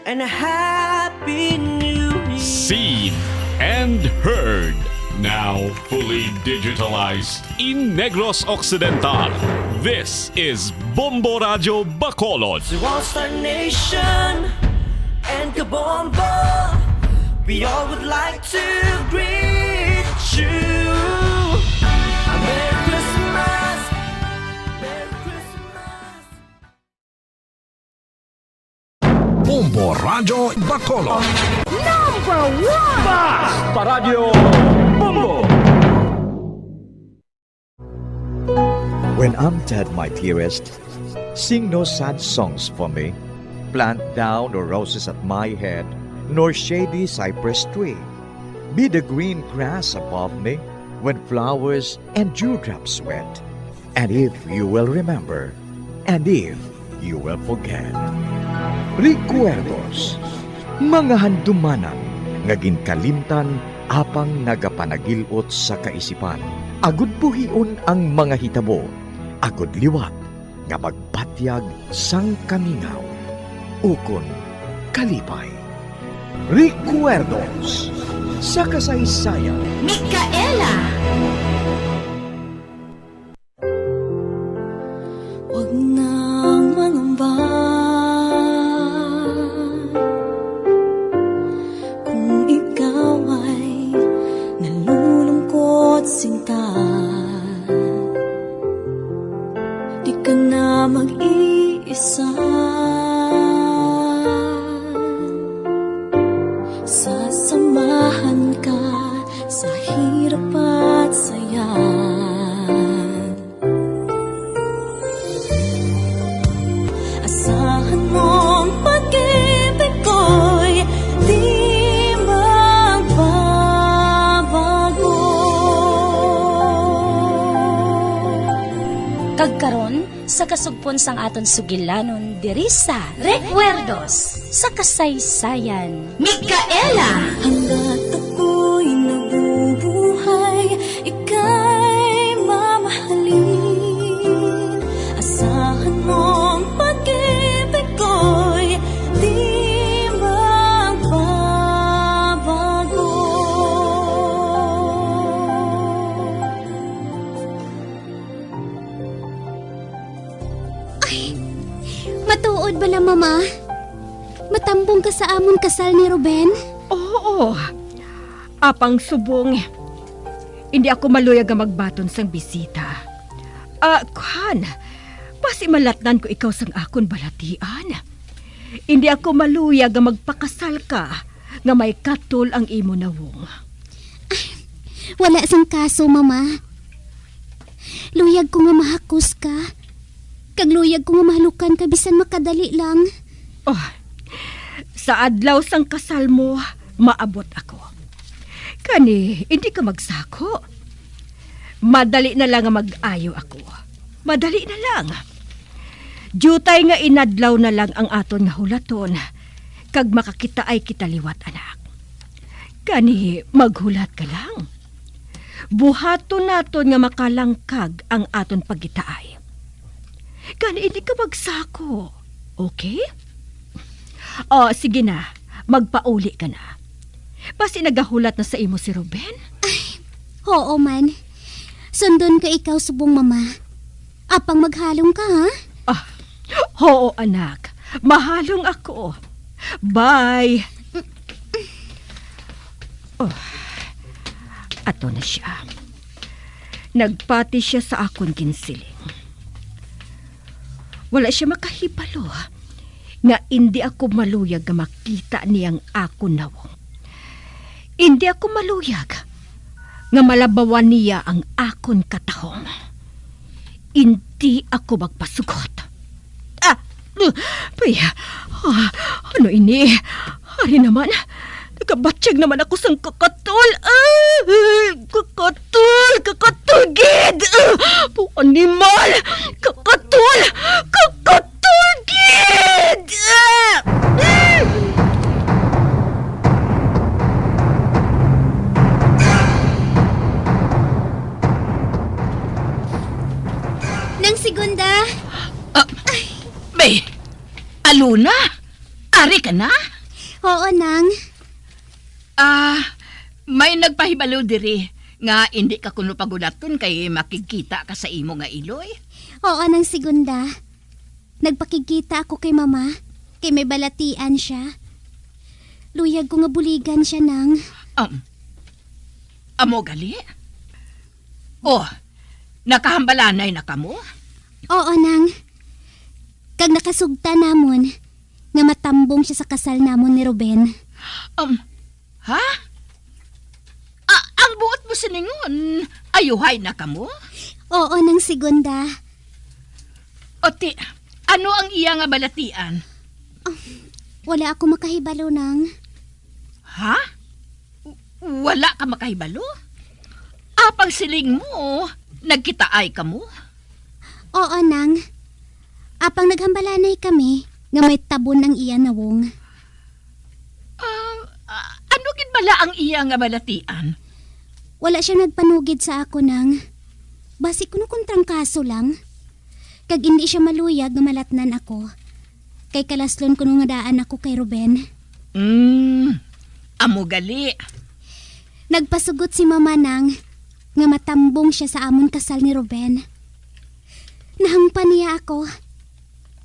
and a Happy New Year. Seen and heard. Now fully digitalized in Negros Occidental. This is Bombo Radio Bacolod. To all Star Nation and Kabombo, we all would like to greet you. Merry Christmas, Merry Christmas. Bombo Radio Bacolod. Number 1! Basta Radio Bombo! When I'm dead, my dearest, sing no sad songs for me. Plant down no roses at my head, nor shady cypress tree. Be the green grass above me when flowers and dewdrops wet. And if you will remember, and if you will forget. Recuerdos, mga handumanan, nga ginkalimtan apang nagapanagilot sa kaisipan. Agud buhion ang mga hitabo, agud liwat, nga magpatyag sang kamingaw. Ukon kalipay. Recuerdos sa kasaysayan. Micaela! Huwag nang mangamba kung ikaw ay nalulungkot sa kasugpon sang aton sugilanon diri sa Recuerdos sa kasaysayan. Micaela! Hanggat ako'y nabubuhay, ika'y mamahalin. Asahan mong pag-ibig ko'y di magbabago. Matuod bala, Mama? Matambong ka sa amon kasal ni Ruben? Oo. Apang subong. Hindi ako maluyag ang magbaton sang bisita. Kuhan, pasimalatnan ko ikaw sang akon balatian. Hindi ako maluyag ang magpakasal ka nga may katul ang imo nawong. Wala sang kaso, Mama. Luyag ko nga mahakos ka. Kagluyag ko nga mahalukan ka bisan makadali lang. Sa adlaw sang kasal mo, maabot ako. Kani, hindi ka magsako. Madali na lang nga mag-ayo ako. Madali na lang. Jutay nga inadlaw na lang ang aton nga hulaton. Kag makakita ay kita liwat, anak. Kani, maghulat ka lang. Buhaton naton nga makalangkag ang aton pagitaay. Kani, hindi ka magsako. Okay? Sige na. Magpauli ka na. Basi nagahulat na sa imo si Ruben? Oo man. Sundon ka ikaw, subong Mama. Apang maghalong ka, ha? Oo, anak. Mahalong ako. Bye. Ato na siya. Nagpati siya sa akon kinsiling. Wala siya makahibalo nga hindi ako maluyag nga makita niyang akon nawong. Hindi ako maluyag nga malabawan niya ang akon katahong. Hindi ako magpasugot. Ano ini? Hari naman, nagabatsyag naman ako sang kakatul. Kakatul, gid! Animal! Kakatul, gid! Nang segunda? Bay, Aluna? Ari ka na? Oo, Nang. May nagpahibalo diri nga hindi ka kuno pagulaton kay makikita ka sa imo nga iloy. Oo, Nang segunda. Nagpakikita ako kay Mama, kay may balatian siya. Luyag ko nga buligan siya, Nang. Amo gali? Nakahambalanay na kamo? Oo, Nang. Kag nakasugta namon, nga matambong siya sa kasal namon ni Ruben. Ha? Ang buot mo siningon, ayuhay na kamo? Oo, Nang segunda. Oti, ano ang iya nga balatian? Wala ako makahibalo, Nang. Ha? Wala ka makahibalo? Apang siling mo, nagkitaay ka mo? Oo, Nang. Apang naghambalanay kami, nga may tabon ang iya nawong. Ano gid bala ang iya nga balatian? Wala siya nagpanugid sa ako, Nang. Basi kuno kontrang kaso lang. Kag hindi siya maluyag nga malatnan ako. Kay kalaslon kuno nga daan ako kay Ruben. Amo gali. Nagpasugot si Mama, Nang, nga matambong siya sa amon kasal ni Ruben. Nahangpan niya ako.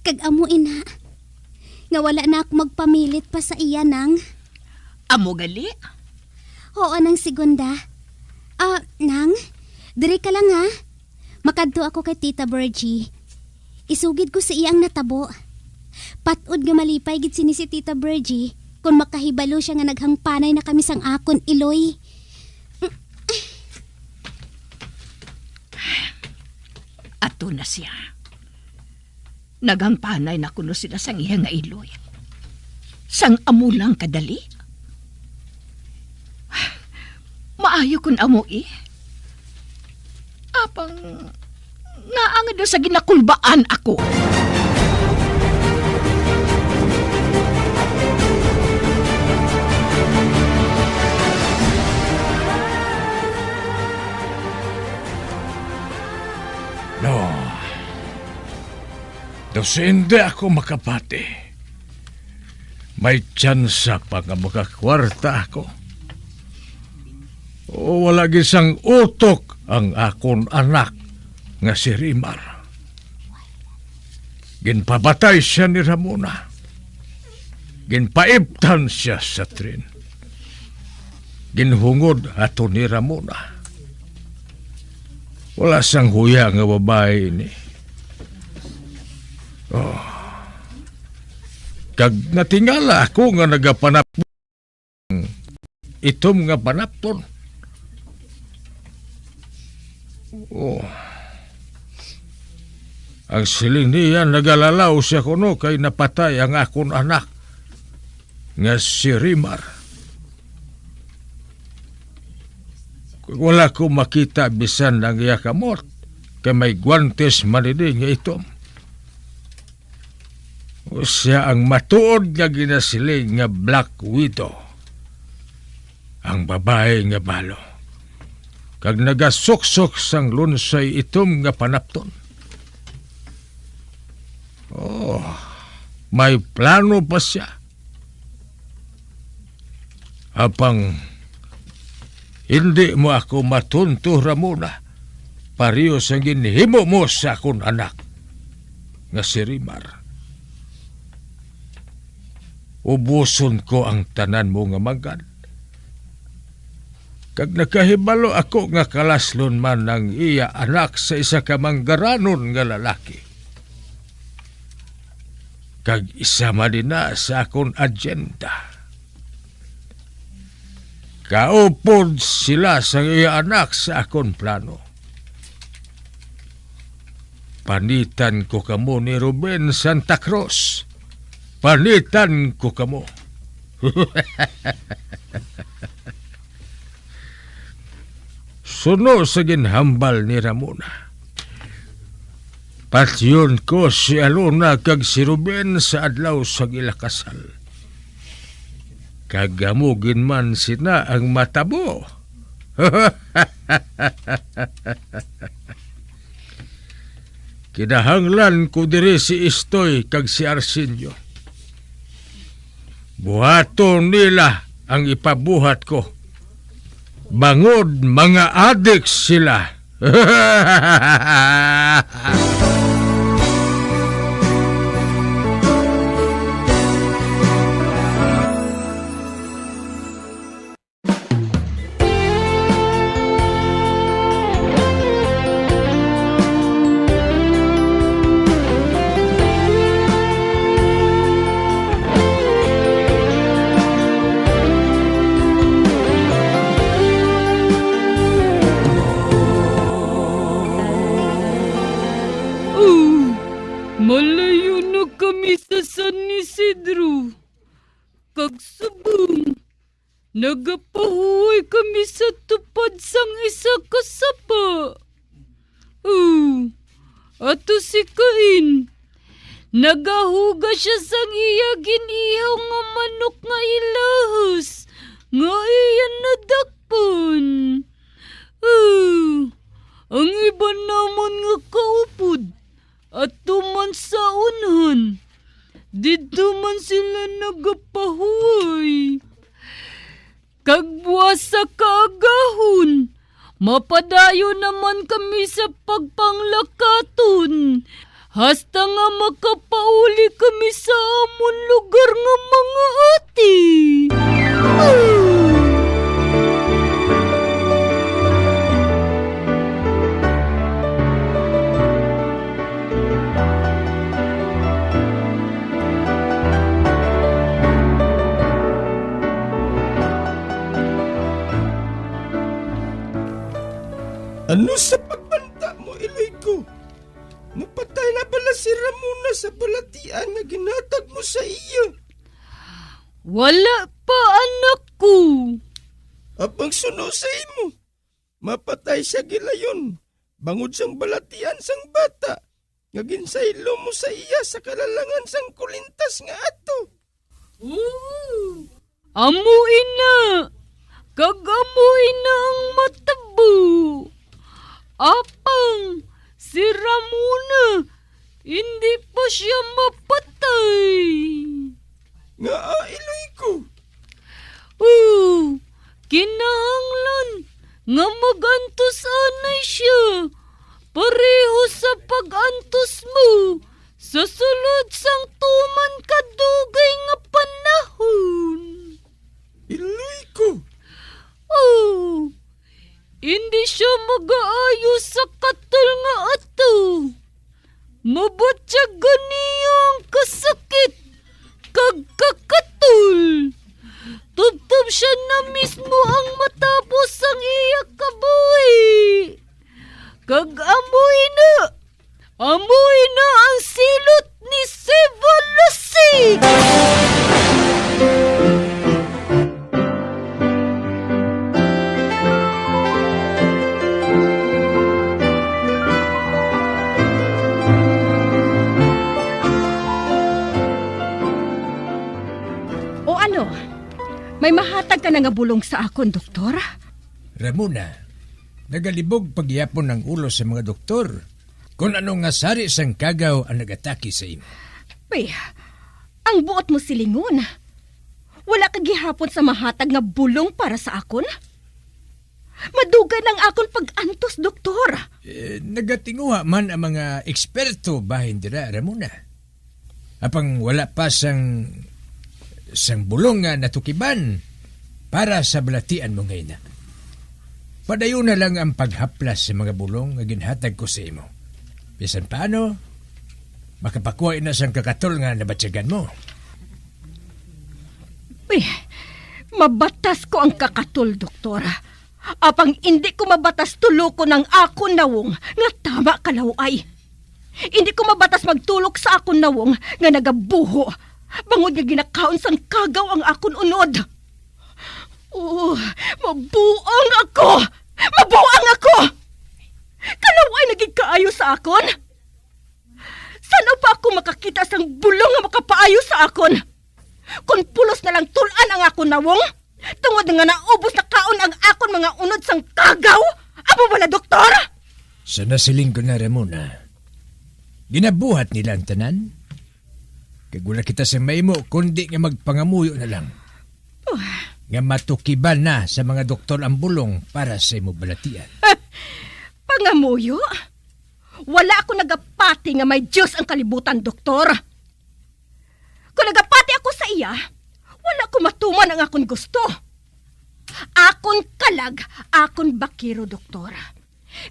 Kag amo ina, nga wala na ako magpamilit pa sa iya, Nang. Amo gali? Oo, Nang segunda. Nang, diri ka lang, ha? Makadto ako kay Tita Bergie. Isugid ko sa iyang natabo. Patod nga malipay gid sini si Tita Bergie kung makahibalo siya nga naghangpanay na kami sang akon iloy. Ato na siya. Naghangpanay na kuno sila sang iya nga iloy. Sang amulang kadali. Maayo kun amo Apang Nga ang do sa ginakulbaan ako. No. Dos hindi ako makapati. May tsansa pa nga makakwarta ako. O wala gisang utok ang akon anak nga si Rimar. Ginpapatay siya ni Ramona. Ginpaibtan siya sa tren. Ginhungod ato ni Ramona. Wala sang huya nga babae ni. Oh. Kag natingala ako nga nagapanapon. Itom nga panapon. Oh. Ang siling niya nagalalaw siya kuno kay napatay ang akon anak nga si Rimar. Wala ko makita bisan ng iya kamot kay may guantes manidi nga itom. O siya ang matuod nga ginasiling nga Black Widow. Ang babae nga balo. Kag nagasuksok sang lunsay itom nga panapton. Oh, may plano pa siya. Apang hindi mo ako matunto, Ramona, pariyo sa ginhimo mo sa akong anak nga si Rimar. Ubuson ko ang tanan mo nga magad. Kag nakahibalo ako nga kalaslon man ng iya anak sa isa ka manggaranon nga lalaki. Kag isama din na sa akong agenda. Kaupod sila sa iya anak sa akong plano. Panitan ko kamo ni Ruben Santa Cruz. Panitan ko kamo. Suno sa ginhambal ni Ramona. Patyon ko si Alona kag si Ruben sa adlaw sa gilakasal. Kagamugin man sina ang matabo. Kinahanglan ko diri si Istoy kag si Arsenio. Buhaton nila ang ipabuhat ko. Bangod mga adik sila. Malayo na kami sa San Isidro. Kag subong, nagapahuway kami sa tupad sang isa kasapa. Ato si Cain, nagahuga siya sang iya ginihaw nga manok nga ilahos, nga iya nadakpan. Ang iba naman nga kaupod, at tuman sa unhan, dito man sila nagapahuway. Kagbuwas sa kaagahon, mapadayo naman kami sa pagpanglakaton. Hasta nga makapauli kami sa amon lugar nga mga ati. Ano sa pagbanta mo, Iloy ko? Napatay na pala si Ramona sa balatian na ginatag mo sa iyo. Wala pa, anak ko. Abang suno sa imo, mapatay siya gilayon. Bangod sang balatian sang bata, nga ginsaylo mo sa iya sa kalalangan sang kulintas nga ato. Amuin na! Kagamuin na ang matabo! Apang, si Ramona, hindi pa siya mapatay! Nga ailoy ko! Kinahanglan nga magantos anay siya. Pareho sa pag-antos mo sa sulod sang tuman kadugay nga panahon. Iloy ko! Hindi siya mag-aayo sa katal nga ato. Mabatya ganiyang kasakit kag kakatul. Tubtob siya na mismo ang matapos ang iya kabuhi. Kag amoy na ang silot ni Sevalasig. O ano? May mahatag ka na nga bulong sa akon, doktor? Ramona, nagalibog pagyapon ng ulo sa mga doktor kung anong nga sari sang kagaw ang nagataki sa imo. Uy, ang buot mo silingon. Wala ka gihapon sa mahatag nga bulong para sa akon? Madugay ng akon pag-antos, doktor. Nagatinguha man ang mga eksperto bahin dira, Ramona. Apang wala pa sang bulong nga natukiban para sa balatian mo ngayon. Padayon na lang ang paghaplas sa mga bulong nga ginhatag ko sa imo. Bisan paano, makapakuha na sang kakatol nga nabatsyagan mo. Uy, mabatas ko ang kakatol, doktor. Apang hindi ko mabatas tulo ko ng akon nawong nga tama kalaway. Hindi ko mabatas magtulok sa akon nawong nga nagabuho. Bangod nga ginakaon sang kagaw ang akon unod. Mabuang ako! Mabuang ako! Kalaway naging kaayo sa akon? Saan pa ako makakita sang bulong nga makapaayo sa akon? Kung pulos na lang tulan ang akon nawong, tungod nga naubos na kaon ang akon mga unod sang kagaw? Amo wala, doktor? Sa nasiling ko na, Ramona, ginabuhat nila ang tanan. Kag wala kita sa maimo, kundi nga magpangamuyo na lang. Nga matukiban na sa mga doktor ang bulong para sa imo balatian. Pangamuyo? Wala ako nagapati nga may Diyos ang kalibutan, doktor. Kung nagapati ako sa iya, wala ko matuman ang akong gusto. Akon kalag, akon bakiro, doktor.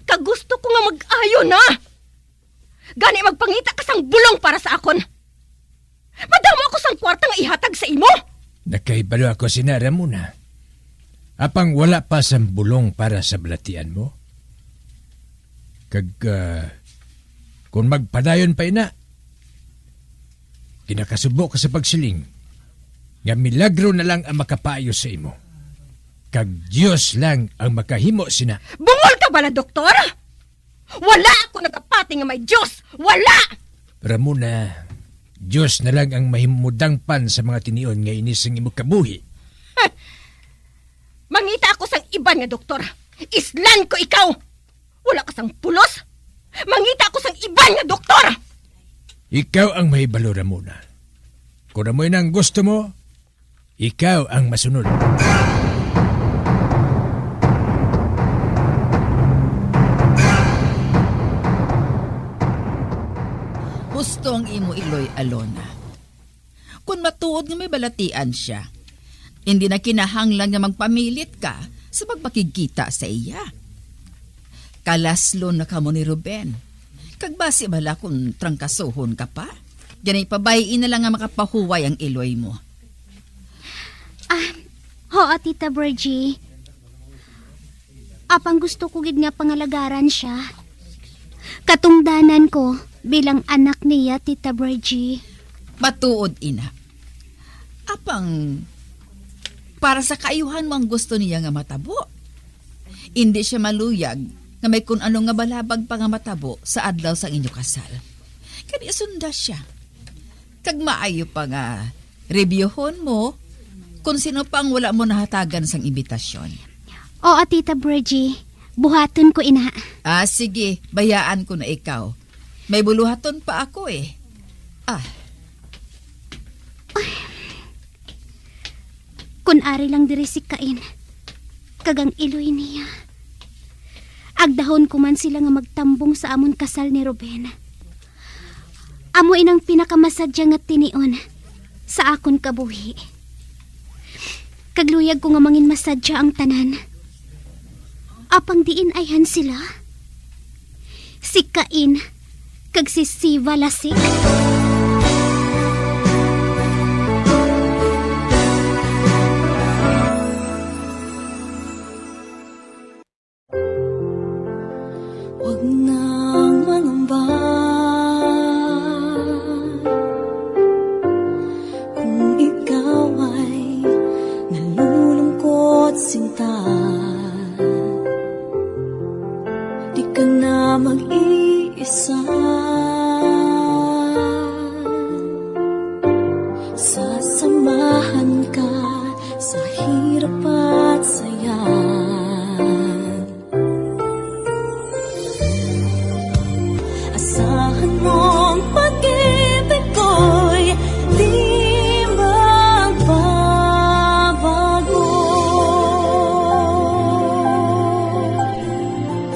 Kagusto ko nga mag-ayo na. Gani magpangita ka sang bulong para sa akon. Madamo ako sang kwartang ihatag sa imo. Nakaibalo ako sinara muna. Apang wala pa sang bulong para sa balatian mo. Kag kung magpadayon pa ina, kinakasubo ka sa pagsiling nga milagro na lang ang makapayo sa imo. Kag Diyos lang ang makahimo sina. Bungol ka bala, doktor? Wala ako nagapati nga may Diyos. Wala! Ramona, Diyos na lang ang mahimudangpan sa mga tinion nga inisang imo kabuhi. Mangita ako sang iban nga, doktor. Islan ko ikaw. Wala ka sang pulos. Mangita ako sang iban nga, doktor. Ikaw ang mahibalo, Ramona. Kung amoy nang gusto mo, ikaw ang masunod. Hustong imo iloy, Alona. Kung matuod nga may balatian siya, hindi na kinahanglan nga magpamilit ka sa pagpakikita sa iya. Kalaslo na kamo ni Ruben. Kagbasi bala kung trangkasuhon ka pa. Diyan ay pabayin na lang nga makapahuway ang iloy mo. Ho, Tita Virgie. Apang gusto ko gid nga pangalagaran siya. Katungdanan ko bilang anak niya, Tita Virgie. Matuod, ina. Apang para sa kaayuhan mo ang gusto niya nga matabo. Hindi siya maluyag nga may kun ano nga balabag pa nga matabo sa adlaw sang inyo kasal. Kani sunda siya. Kag maayo pa nga reviewhon mo kung sino pang wala mo nahatagan sang imbitasyon. Oo, Tita Bridgie. Buhaton ko ina. Sige. Bayaan ko na ikaw. May buluhaton pa ako eh. Kun ari lang diri si Kain. Kagang iloy niya. Agdahon ko man sila nga magtambong sa amon kasal ni Ruben. Amo inang pinakamasadya nga tinion sa akon kabuhi. Kagluyag ko nga mangin masadya ang tanan. Apang diin ayhan sila. Si Kain kag si Siva Lasik. Huwag nang mangamba kung ikaw ay nalulungkot sinta. Di ka na mag-iisa. Sasamahan ka sa hirap at saya. Asahan mong pag-ibig ko'y di magbabago.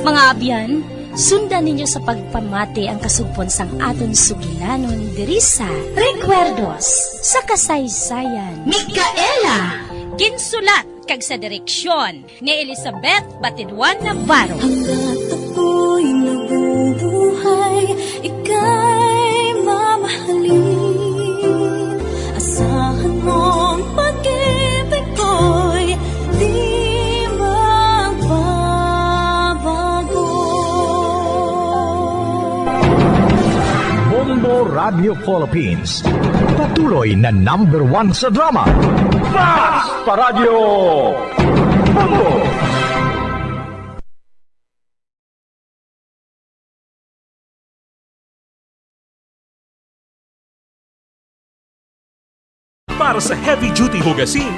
Mga abyan, sundan ninyo sa pagpamati ang kasugpon sang aton sugilanon diri sa Recuerdos sa kasaysayan. Micaela! Ginsulat kag sa direksyon ni Elizabeth Batidwan Navarro. Hanggat ako'y nabubuhay, ika'y mamahalin. Asahan mong pag-ibig ko'y di magbabago. Bombo Radio Philippines. Patuloy na #1 sa drama. Mas Paradyo Bombo! Para sa heavy-duty hugasin,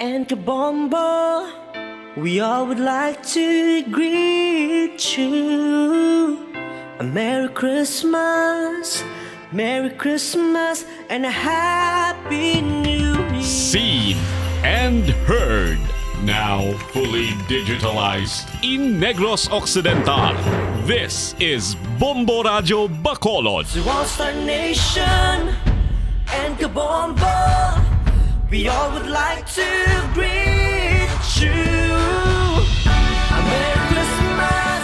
and Kabombo, we all would like to greet you. A Merry Christmas, and a Happy New Year. Seen and heard. Now fully digitalized in Negros Occidental. This is Bombo Radio Bacolod. To All Star Nation and Kabombo, we all would like to greet you. A Merry Christmas,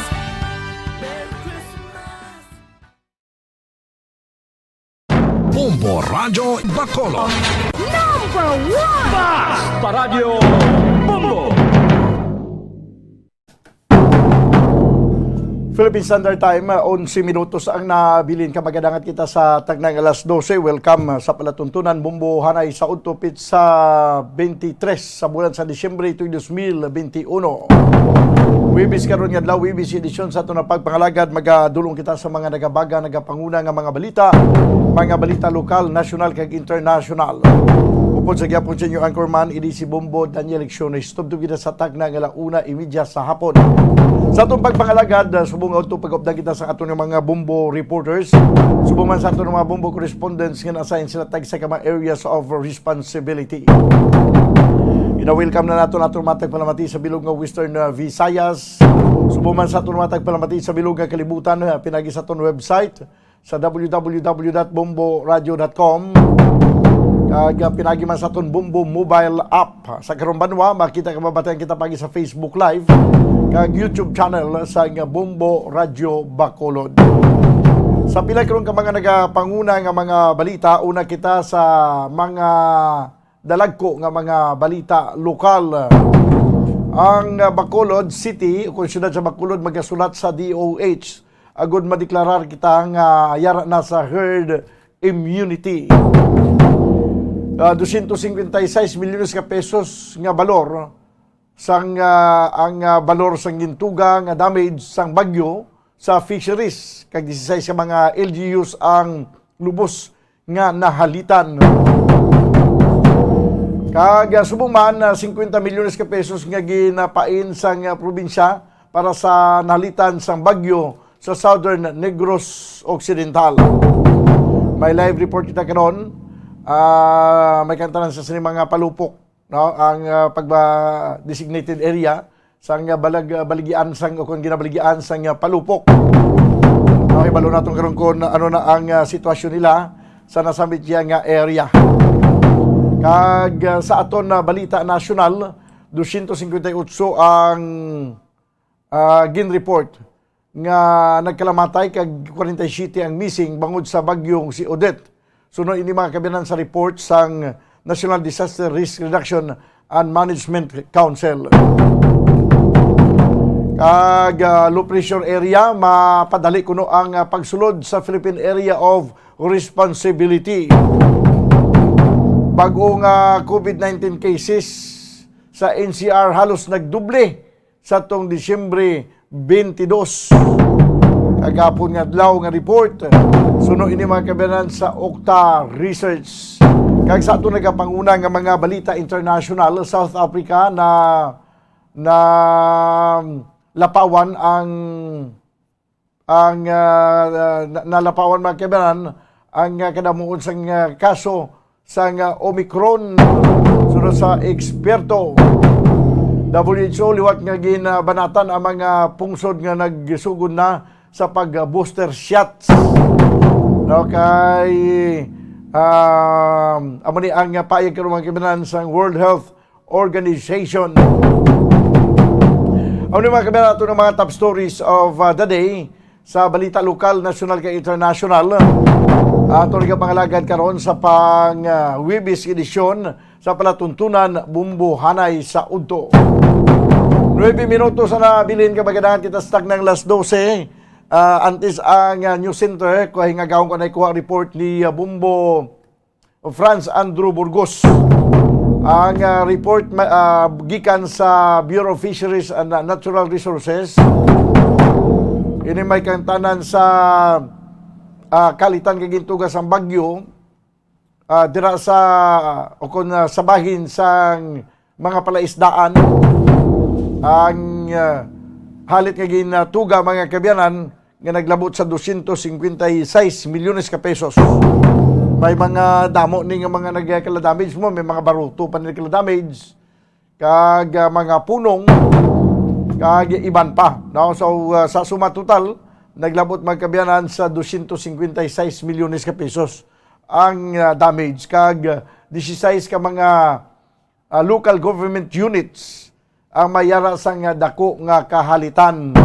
Merry Christmas. Bombo Radio Bacolod. Number 1! Basta Radio Bombo! Philippine Standard Time, 11 minutos ang nabilin. Kamagadangat kita sa tagnang alas 12. Welcome sa palatuntunan Bombo Hanay sa Utopit sa 23 sa bulan sa Disyembre 2021. Wibis karon nga adlaw, Wibis edisyon sa ito na pagpangalagad. Magadulong kita sa mga nagabaga, nagapanguna nga mga balita lokal, national kag international. Upod sa gyapon sa inyo anchorman, idi si Bombo Daniel Lecciones. Tubtub kita sa tagnang alauna imidya sa hapon. Sa itong pagpangalagad, subong ito pag-updan kita sa ato ng mga Bombo reporters. Subong man sa ato ng mga Bombo correspondents nga na-assign sila tag sa mga areas of responsibility. Ina-welcome na nato matag palamati sa bilog nga Western Visayas. Subong man sa ato matag palamati sa bilog nga kalibutan, pinagi sa aton website sa www.bomboradio.com. Pinagi man sa aton Bombo mobile app. Sa karong banwa, makita ka mabatayan kita pagi sa Facebook Live kag YouTube channel sa Bombo Radio Bacolod. Sa pila karon ka mga nagapanguna nga mga balita, una kita sa mga dalagko nga mga balita lokal. Ang Bacolod City, kung siyudad sa Bacolod, magasulat sa DOH agud madeklarar kita nga yara na sa herd immunity. 256 milyones ka pesos nga balor sang ang balor sang gintuga nga damage sang bagyo sa fisheries kag 16 ka mga LGUs ang lubos nga nahalitan. Kag subong man 50 milyones ka pesos nga ginapain sang probinsya para sa nahalitan sang bagyo sa Southern Negros Occidental. May live report kita karon. May kantanan sa mga palupok, no? Ang pagba-designated area sang baligian sang kung ginabaligyan sang palupok. Okay, balo naton karon kon ano na ang sitwasyon nila sa nasambit nga area. Kag sa aton na balita national, 258 ang gin-report nga nagkalamatay kag 47 ang missing bangod sa bagyong si Odette. Sunod ini mga kabinan sa report sang National Disaster Risk Reduction and Management Council. Kag low pressure area, mapadali kuno ang pagsulod sa Philippine Area of Responsibility. Bagong COVID-19 cases sa NCR halos nagduble sa tong Disyembre 22. Kagapon nga adlaw nga report. Suno ini mga kabinan sa Okta Research. Kag sa ato nagapanguna nga mga balita international, South Africa na lapawan nalapawan mga kabinan ang kadamuon sang kaso sang Omicron. Sunod sa eksperto, WHO liwat nga ginabanatan ang mga pungsod nga nagsugod na sa pag-booster shots. No, kay amo ni ang paayag karon mga kabinan sa World Health Organization. Amo ni mga kabinan ato ng mga top stories of the day sa balita lokal, national kay international. Ato nga pangalagad karon sa pang-Wibis edisyon sa palatuntunan Bombo Hanay sa Udto. 9 minutos na nabilin ka magadahan kita sa tagnang alas 12. Antes ang news center, kung hingagawang ko na ikuha report ni Bombo Franz Andrew Burgos. Ang report gikan sa Bureau of Fisheries and Natural Resources. Ini may kantanan sa kalitan kagintugas ang bagyo dira sa sa bahin sang mga palaisdaan ang halit nga ginatuga mga kabyanan nga naglabot sa 256 milyones ka pesos. May mga damo ni nga mga nagkala-damage mo, may mga baruto pa nagkala-damage, kag mga punong, kag iban pa. No? So sa suma total, naglabot magkabyanan sa 256 milyones ka pesos ang damage, kag 16 ka mga local government units ang mayara sang dako nga kahalitan.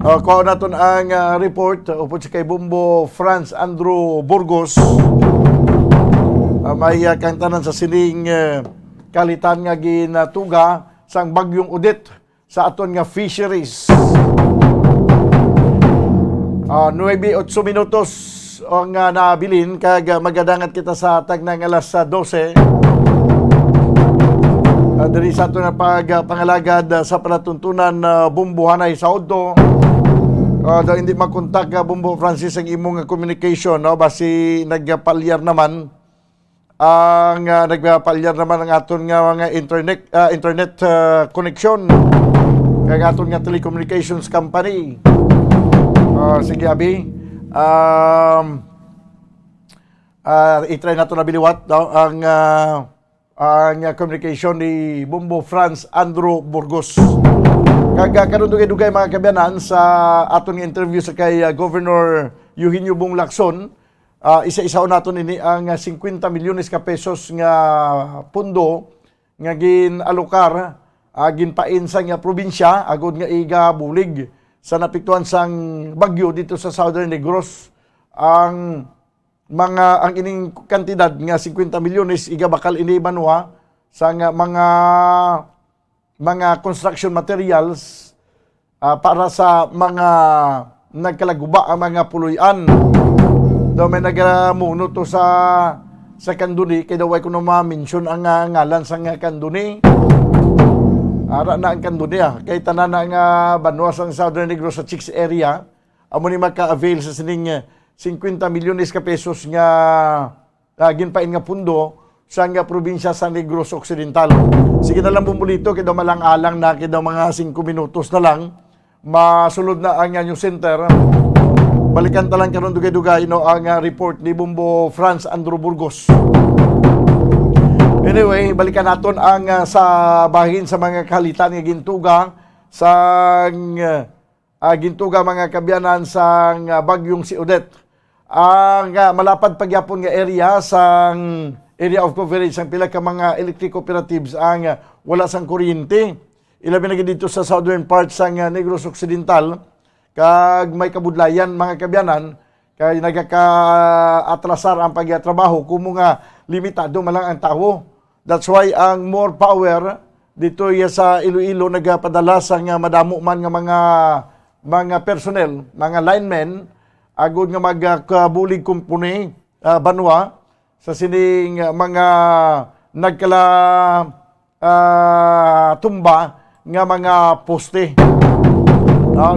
Kuha natin ang report upod sa kay Bombo Franz Andrew Burgos. May kantanan sa sining kalitan nga ginatuga sang bagyong Odette sa aton nga fisheries. 9:08 minutos ang nabilin kag magadangat kita sa tagnang alas 12. Diri sa ato na pangalagad sa palatuntunan Bumbuhanay sa Oddo. Daw hindi makontak Bumbo Francis ang imong communication, no? Basi nagpalyar naman ang aton nga mga internet connection kag aton nga telecommunications company. Sige abi. I-try nato na biliwat daw ang communication ni Bombo Franz Andrew Burgos. Kag karon dugay-dugay mga kabyanan sa aton interview sa kay Governor Eugenio Bong Lacson, isa-isaw naton ini ang 50 milyones ka pesos nga pundo nga ginalokar ginpain sa nga probinsya agud nga iga bulig sa napiktuhan sang bagyo dito sa Southern Negros. Ang ining kantidad nga 50 milyones iga bakal ini banwa sa nga mga construction materials para sa mga nagkalaguba ang mga puluyan. Daw may nagamuno to sa Kanduni, kaya daw ay ko na ma-mention ang ngalan sa Kanduni. Ara na ang Kanduni kay tanan na nga banwa sa Southern Negros sa Chicks area, amo ni maka-avail sa sining 50 milyones ka pesos nga ginpain nga pundo sa nga probinsya sa Negros Occidental. Sige na lang bumulito, kaya malang-alang na, kaya mga 5 minutos na lang, masulod na ang news center. Balikan talang karon dugay-dugay ang report ni Bombo Franz Andrew Burgos. Anyway, balikan naton ang sa bahin sa mga kalitan nga gintuga sa gintuga mga kabyanan sa bagyong si Odette. Ang malapad pagyapon nga area sang area of coverage ang pila ka mga electric cooperatives ang wala sang kuryente. Ilabi na dito sa southern part sang Negros Occidental, kag may kabudlayan mga kabyanan kay nagaka-atrasar ang pagtrabaho kumo nga limitado man lang ang tao. That's why ang more power dito sa Iloilo nagapadala sang madamo man nga mga personnel, mga linemen agud nga magkabulig kumpuni banwa sa sining mga nagkala tumba nga mga poste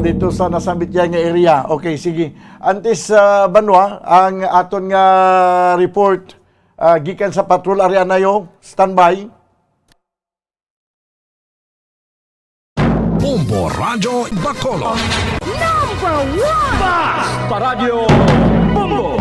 dito sa nasambit nga area. Okay, sige. Antes banwa ang aton nga report gikan sa Patrol Arianayo. Standby. Bombo Radyo Bacolod. Number 1! Basta Radio Bombo!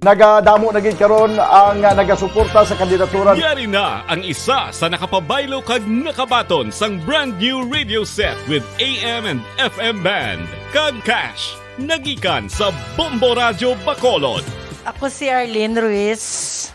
Nagadamo na gid karon ang nagasuporta sa kandidatura. Yari na ang isa sa nakapabaylo kag nakabaton sang brand new radio set with AM and FM band. Kag cash, nagikan sa Bombo Radyo Bacolod. Ako si Arlene Ruiz,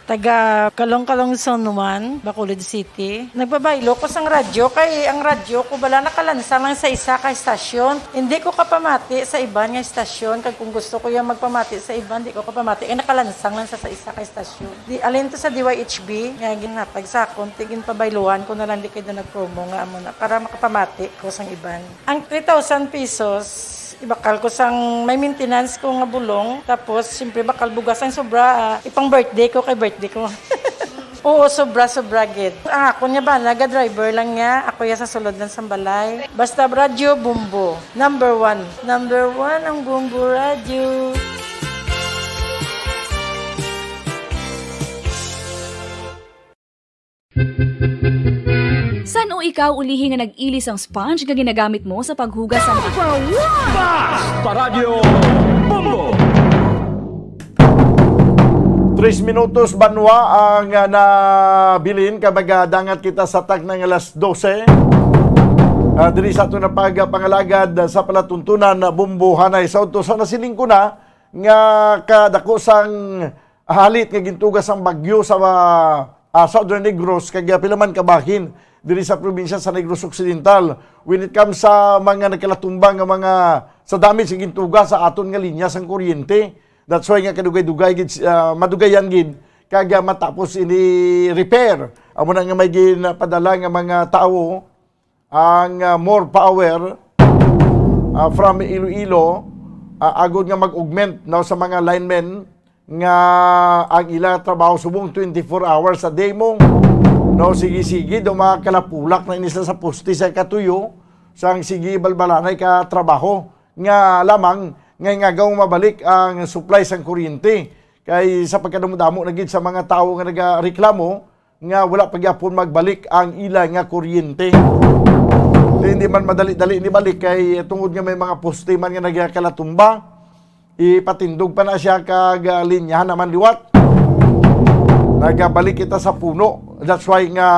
taga Kalong-Kalong Zone 1, Bacolod City. Nagbabaylo ko sang radyo, kay ang radyo ko bala nakalansa lang sa isa ka estasyon. Hindi ko kapamati sa iban nga estasyon, kag kung gusto ko yung magpamati sa iban, hindi ko kapamati. Nakalansang lang sa isa ka estasyon. Alin to sa DYHB, nga ginatag sa akon, tigin pabayluan ko na lang di kayo na nag-promo nga amo na, para makapamati ko sang iban. Ang 3,000 pesos, ibakal ko sang may maintenance ko nga bulong, tapos siyempre bakal bugas ang sobra, ipang birthday ko kay birthday ko. Oo, sobra gid. Ako niya ba, naga-driver lang niya, ako ya sa sulod ng sambalay. Basta radyo, Bumbo. Number 1 ang Bumbo radyo. San o ikaw ulihi nga nag-ilis ang sponge nga ginagamit mo sa paghugas sa mga... Paradyo Bombo! 3 minutos banwa ang nabilin kabag dangat kita sa tag ng alas 12. Diri sa ito na pagpangalagad sa palatuntunan na bumbuhanay sa ito. Sa nasiling ko na nga kadako sang halit nga gintugas ang bagyo sa Southern Negros kag pilaman kabahin diri sa probinsya sa Negros Occidental. When it comes sa mga nagkalatumbang nga mga sa dami sa gintugas sa aton nga linya sang kuryente. That's why nga kadugay-dugay madugayan gid kag matapos ini repair. Amo na nga may ginpadala nga mga tao ang more power from Iloilo agud nga mag-augment now sa mga linemen nga ang ila trabaho subong 24 hours a day mo. No, sige do makakalapulak na inisla sa poste sa katuyo sang sige balbalanay ka trabaho nga lamang nga gawang mabalik ang supply sang kuryente. Kay sa pagkadamo-damo na gid sa mga tao nga nagareklamo nga wala pa gyapon magbalik ang ila nga kuryente. Hindi man madali-dali ni balik kay tungod nga may mga poste man nga nagkalatumba. Ipatindog pa na siya kag linyahan naman liwat. Nagabalik kita sa puno. That's why nga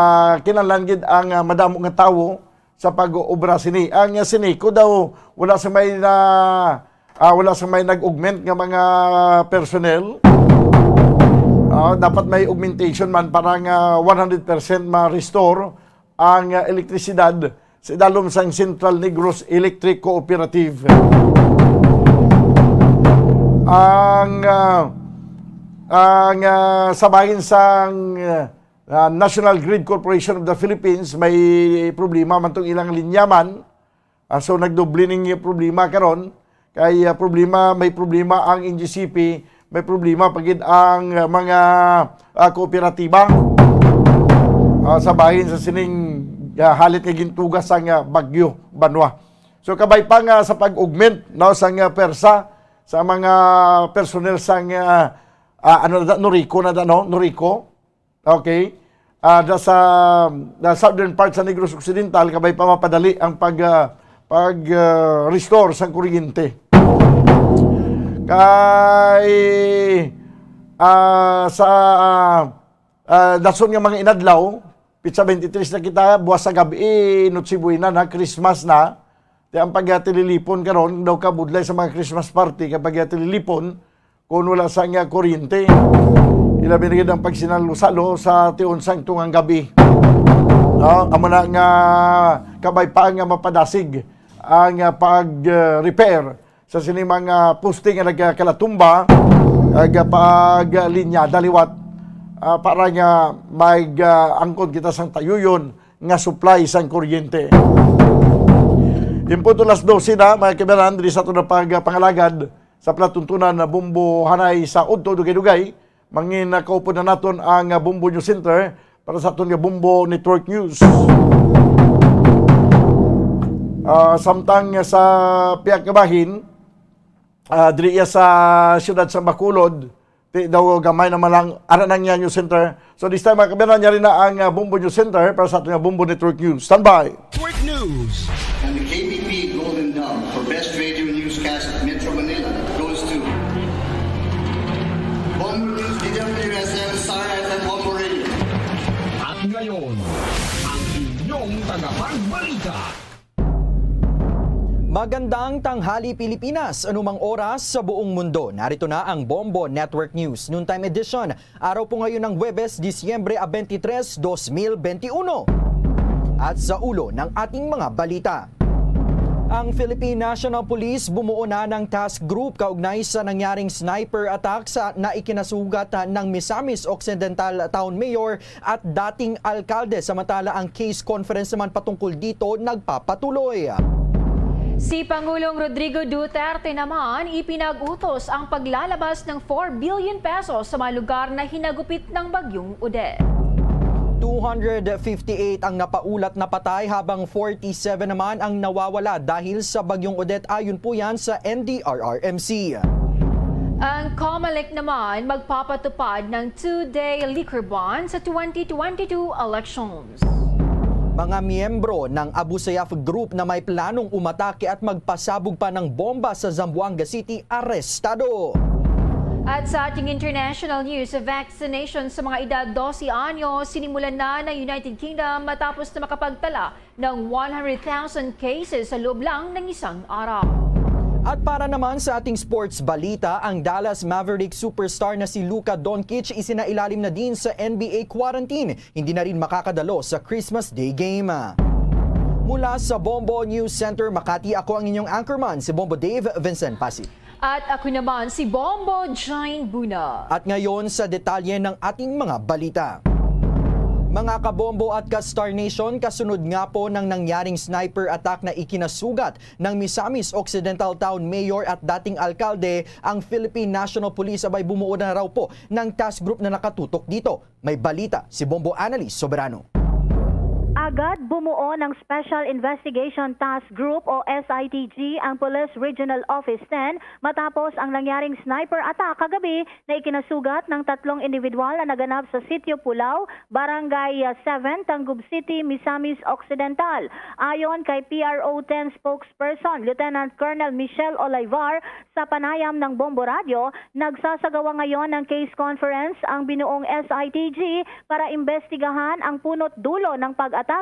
kinahanglan gid ang madamo nga tawo sa pag-obra sini. Ang siniko daw wala sa may nag-augment nga mga personnel. Dapat may augmentation man para nga 100% ma-restore ang elektrisidad sa dalom sang Central Negros Electric Cooperative. Ang sabahin sang National Grid Corporation of the Philippines may problema man tong ilang linyaman. So nagdoble ning problema karon. Kay may problema ang NGCP, may problema pagid ang mga kooperatiba sa bahin sa sining halit nga gintugas sang bagyo banwa. So kabay pa nga sa pag-augment sang persa sa mga personnel sang Norico. Okay. Sa southern part sa Negros Occidental kabay pa mapadali ang restore sang kuryente. Kay dason nga mga inadlaw, pitsa 23 na kita, buwas sa gabi, Noche Buena na, Christmas na. Di ang pagtililipon karon daw ka budlay sa mga Christmas party kapag tililipon kung wala sa nga kuryente. Ilabi na gid ang pagsinalo-salo sa tiunsang tungang gabi. Amo na nga kabay pa nga mapadasig ang pag-repair sa sining mga poste nga nagkalatumba paglinya daliwat para nga mag-angkod kita sang tayuyon nga supply sang kuryente. Impunto las 12 na mga kabaran diri sa ito na pagpangalagad sa palatuntunan na Bumbo Hanay sa Udto Dugay-Dugay. Mangin kaupo na naton ang Bumbo News Center para sa ito nga Bumbo Network News. Samtang sa Piak Kabahin, diri sa siyudad sa Bacolod, daw gamay naman lang aranang niya News Center. So this time makabiran niya rin na ang Bumbo News Center para sa ating Bumbo Network News. Stand by! Quick News! And the KBP Golden Dome for Best Radio Newscast at Metro Manila goes to Bombo News, DWSM, Star FM, Bombo Radio. At ngayon, ang inyong tagapagbalita. Magandang tanghali Pilipinas, anumang oras sa buong mundo. Narito na ang Bombo Network News Noontime Edition. Araw po ngayon ng Huwebes, Disyembre 23, 2021. At sa ulo ng ating mga balita. Ang Philippine National Police bumuo na ng task group kaugnay sa nangyaring sniper attack na ikinasugat ng Misamis Occidental Town Mayor at dating alkalde. Samantala ang case conference naman patungkol dito nagpapatuloy. Si Pangulong Rodrigo Duterte naman ipinag-utos ang paglalabas ng 4 billion pesos sa mga lugar na hinagupit ng bagyong Odette. 258 ang napaulat na patay habang 47 naman ang nawawala dahil sa bagyong Odette ayon po yan sa NDRRMC. Ang COMELEC naman magpapatupad ng 2-day liquor ban sa 2022 elections. Mga miyembro ng Abu Sayyaf Group na may planong umatake at magpasabog pa ng bomba sa Zamboanga City, arestado. At sa ating international news, vaccination sa mga edad 12 anyo sinimulan na ng United Kingdom matapos na makapagtala ng 100,000 cases sa loob lang ng isang araw. At para naman sa ating sports balita, ang Dallas Mavericks superstar na si Luka Doncic isinailalim na din sa NBA quarantine. Hindi na rin makakadalo sa Christmas Day game. Mula sa Bombo News Center, Makati, ako ang inyong anchorman, si Bombo Dave Vincent Pasig. At ako naman si Bombo Jane Buna. At ngayon sa detalye ng ating mga balita. Mga kabombo at ka-Star Nation, kasunod nga po ng nangyaring sniper attack na ikinasugat ng Misamis Occidental Town Mayor at dating alkalde, ang Philippine National Police abay bumuo na raw po ng task group na nakatutok dito. May balita si Bombo Annalise Soberano. Agad bumuo ng Special Investigation Task Group o SITG ang Police Regional Office 10 matapos ang nangyaring sniper attack kagabi na ikinasugat ng 3 individual na naganap sa Sitio Pulao, Barangay 7, Tangub City, Misamis Occidental. Ayon kay PRO-10 spokesperson Lieutenant Colonel Michelle Olivar sa panayam ng Bombo Radio, nagsasagawa ngayon ng case conference ang binuong SITG para imbestigahan ang punot dulo ng pag-atake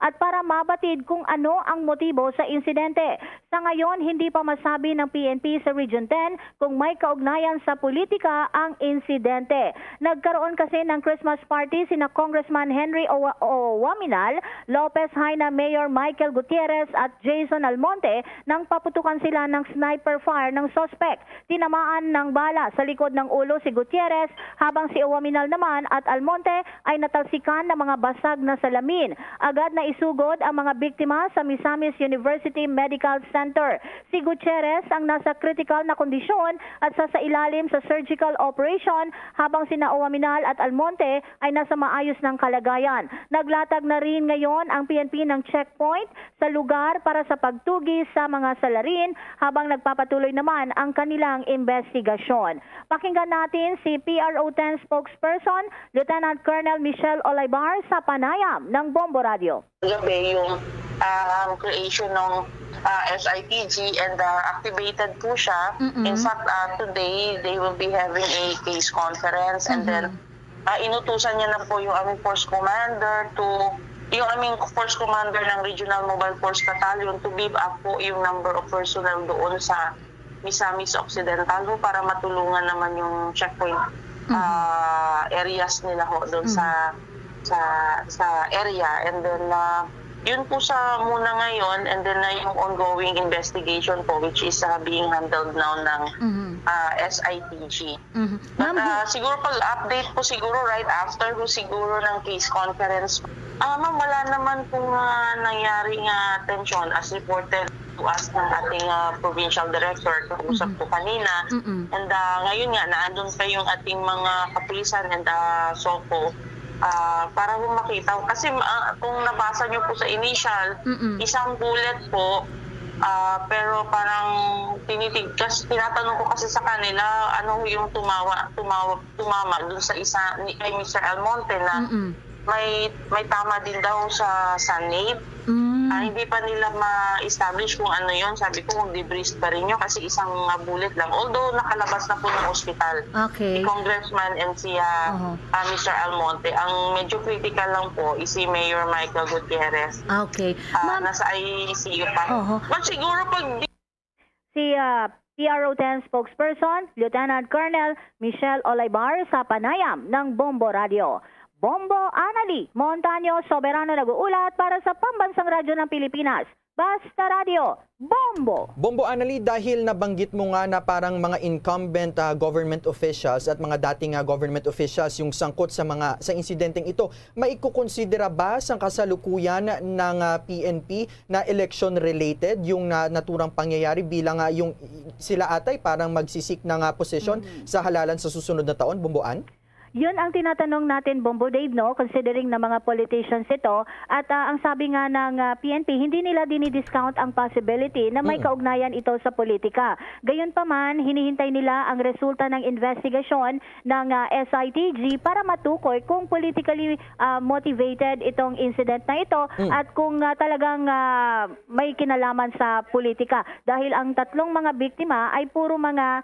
at para mabatid kung ano ang motibo sa insidente. Sa ngayon, hindi pa masabi ng PNP sa Region 10 kung may kaugnayan sa politika ang insidente. Nagkaroon kasi ng Christmas party sina Congressman Henry Waminal, Lopez Haina Mayor Michael Gutierrez at Jason Almonte nang paputukan sila ng sniper fire ng suspect. Tinamaan ng bala sa likod ng ulo si Gutierrez habang si Waminal naman at Almonte ay natalsikan ng mga basag na salamin. Agad na isugod ang mga biktima sa Misamis University Medical Center. Si Gutierrez ang nasa critical na kondisyon at sasailalim sa surgical operation habang sina Waminal at Almonte ay nasa maayos ng kalagayan. Naglatag na rin ngayon ang PNP ng checkpoint sa lugar para sa pagtugis sa mga salarin habang nagpapatuloy naman ang kanilang investigasyon. Pakinggan natin si PRO-10 spokesperson Lieutenant Colonel Michelle Olivar sa panayam ng Bombo Radio. Gabi yung creation ng SITG and activated po siya. In fact, today they will be having a case conference and then inutusan niya na po yung aming force commander ng Regional Mobile Force Battalion to beef up po yung number of personnel doon sa Misamis Occidental para matulungan naman yung checkpoint areas nila ho doon sa area. And then yun po sa muna ngayon, and then yung ongoing investigation po which is being handled now ng SITG. But siguro pag-update po siguro right after po siguro ng case conference. Ma'am, wala naman pong nangyaring tension as reported to us ng ating provincial director. Kausap po kanina. And ngayon nga, naandun pa yung ating mga kapulisan and SOCO para po makita. Kasi kung nabasa nyo po sa initial, isang bullet po, pero parang tinatanong ko kasi sa kanila ano yung tumama dun sa isa kay Mr. Almonte na may tama din daw sa nape. Hindi pa nila ma-establish kung ano yon. Sabi ko kung debris pa rin yun kasi isang bullet lang. Although nakalabas na po ng ospital. Si Congressman and si Mr. Almonte. Ang medyo critical lang po is si Mayor Michael Gutierrez. Nasa ICU pa. But siguro pag si PRO-10 spokesperson Lieutenant Colonel Michelle Olivar sa panayam ng Bombo Radio. Bombo Annalise Montaño Soberano nag-uulat para sa Pambansang Radyo ng Pilipinas. Basta Radio, Bombo! Bombo Annalise, dahil nabanggit mo nga na parang mga incumbent government officials at mga dating government officials yung sangkot sa insidenteng ito, maikukonsidera ba sa kasalukuyan ng PNP na election-related yung naturang pangyayari bilang yung sila atay parang magsisik ng posisyon sa halalan sa susunod na taon, Bomboan? Yun ang tinatanong natin, Bombo Dave, no? Considering na mga politicians ito. At ang sabi nga ng PNP, hindi nila dinidiscount ang possibility na may kaugnayan ito sa politika. Gayunpaman, hinihintay nila ang resulta ng investigasyon ng SITG para matukoy kung politically motivated itong incident na ito at kung talagang may kinalaman sa politika. Dahil ang tatlong mga biktima ay puro mga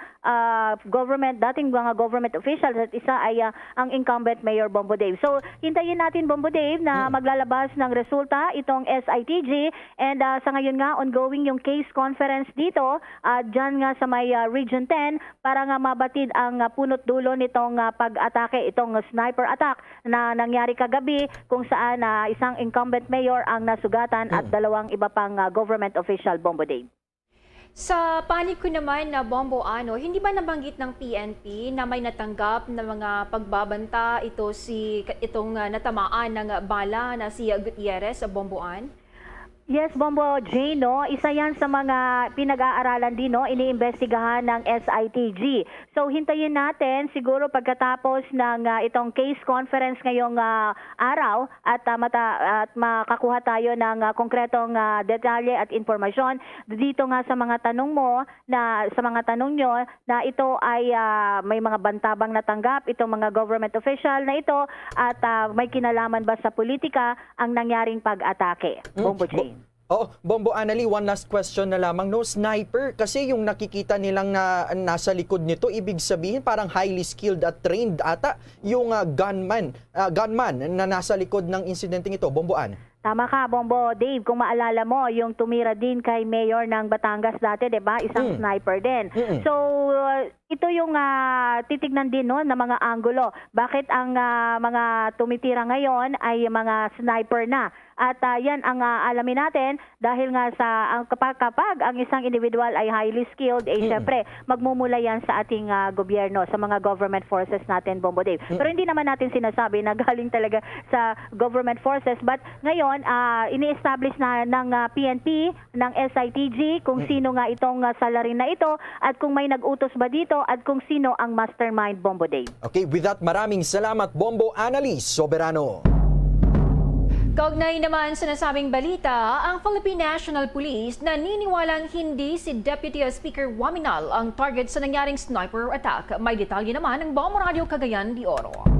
dating mga government officials at isa ay ang incumbent Mayor Bombo Dave. So, hintayin natin, Bombo Dave, na maglalabas ng resulta itong SITG and sa ngayon nga, ongoing yung case conference dito dyan nga sa may Region 10 para nga mabatid ang punot dulo nitong pag-atake, itong sniper attack na nangyari kagabi kung saan isang incumbent mayor ang nasugatan at dalawang iba pang government official, Bombo Dave. Sa panig ko naman na Bombo, hindi ba nabanggit ng PNP na may natanggap na mga pagbabanta itong natamaan ng bala na si Gutierrez sa Bomboan? Yes, Bombo Jane, no? Isa yan sa mga pinag-aaralan din, no? Iniimbestigahan ng SITG. So, hintayin natin siguro pagkatapos ng itong case conference ngayong araw at makakuha tayo ng konkretong detalye at informasyon dito nga sa mga tanong mo, sa mga tanong nyo na ito ay may mga bantabang natanggap itong mga government official na ito at may kinalaman ba sa politika ang nangyaring pag-atake. Bombo Jane. Bombo Annalie, one last question na lamang. No, sniper, kasi yung nakikita nilang nasa likod nito, ibig sabihin parang highly skilled at trained ata yung gunman na nasa likod ng insidenteng ito. Bombo Ann. Tama ka, Bombo Dave. Kung maalala mo, yung tumira din kay Mayor ng Batangas dati, 'di ba? Isang sniper din. So, ito yung titignan din no na mga anggulo. Bakit ang mga tumitira ngayon ay mga sniper na? At yan ang alamin natin dahil nga kapag ang isang individual ay highly skilled, syempre magmumula yan sa ating gobyerno, sa mga government forces natin, Bombo Dave. Pero hindi naman natin sinasabi na galing talaga sa government forces. But ngayon, ini-establish na ng PNP, ng SITG, kung sino nga itong salarin na ito at kung may nag-utos ba dito at kung sino ang mastermind, Bombo Dave. Okay, with that, maraming salamat, Bombo Annalie Soberano. Kaugnay naman sa nasabing balita, ang Philippine National Police naniniwalang hindi si Deputy Speaker Waminal ang target sa nangyaring sniper attack. May detalye naman ng Bombo Radio Cagayan de Oro.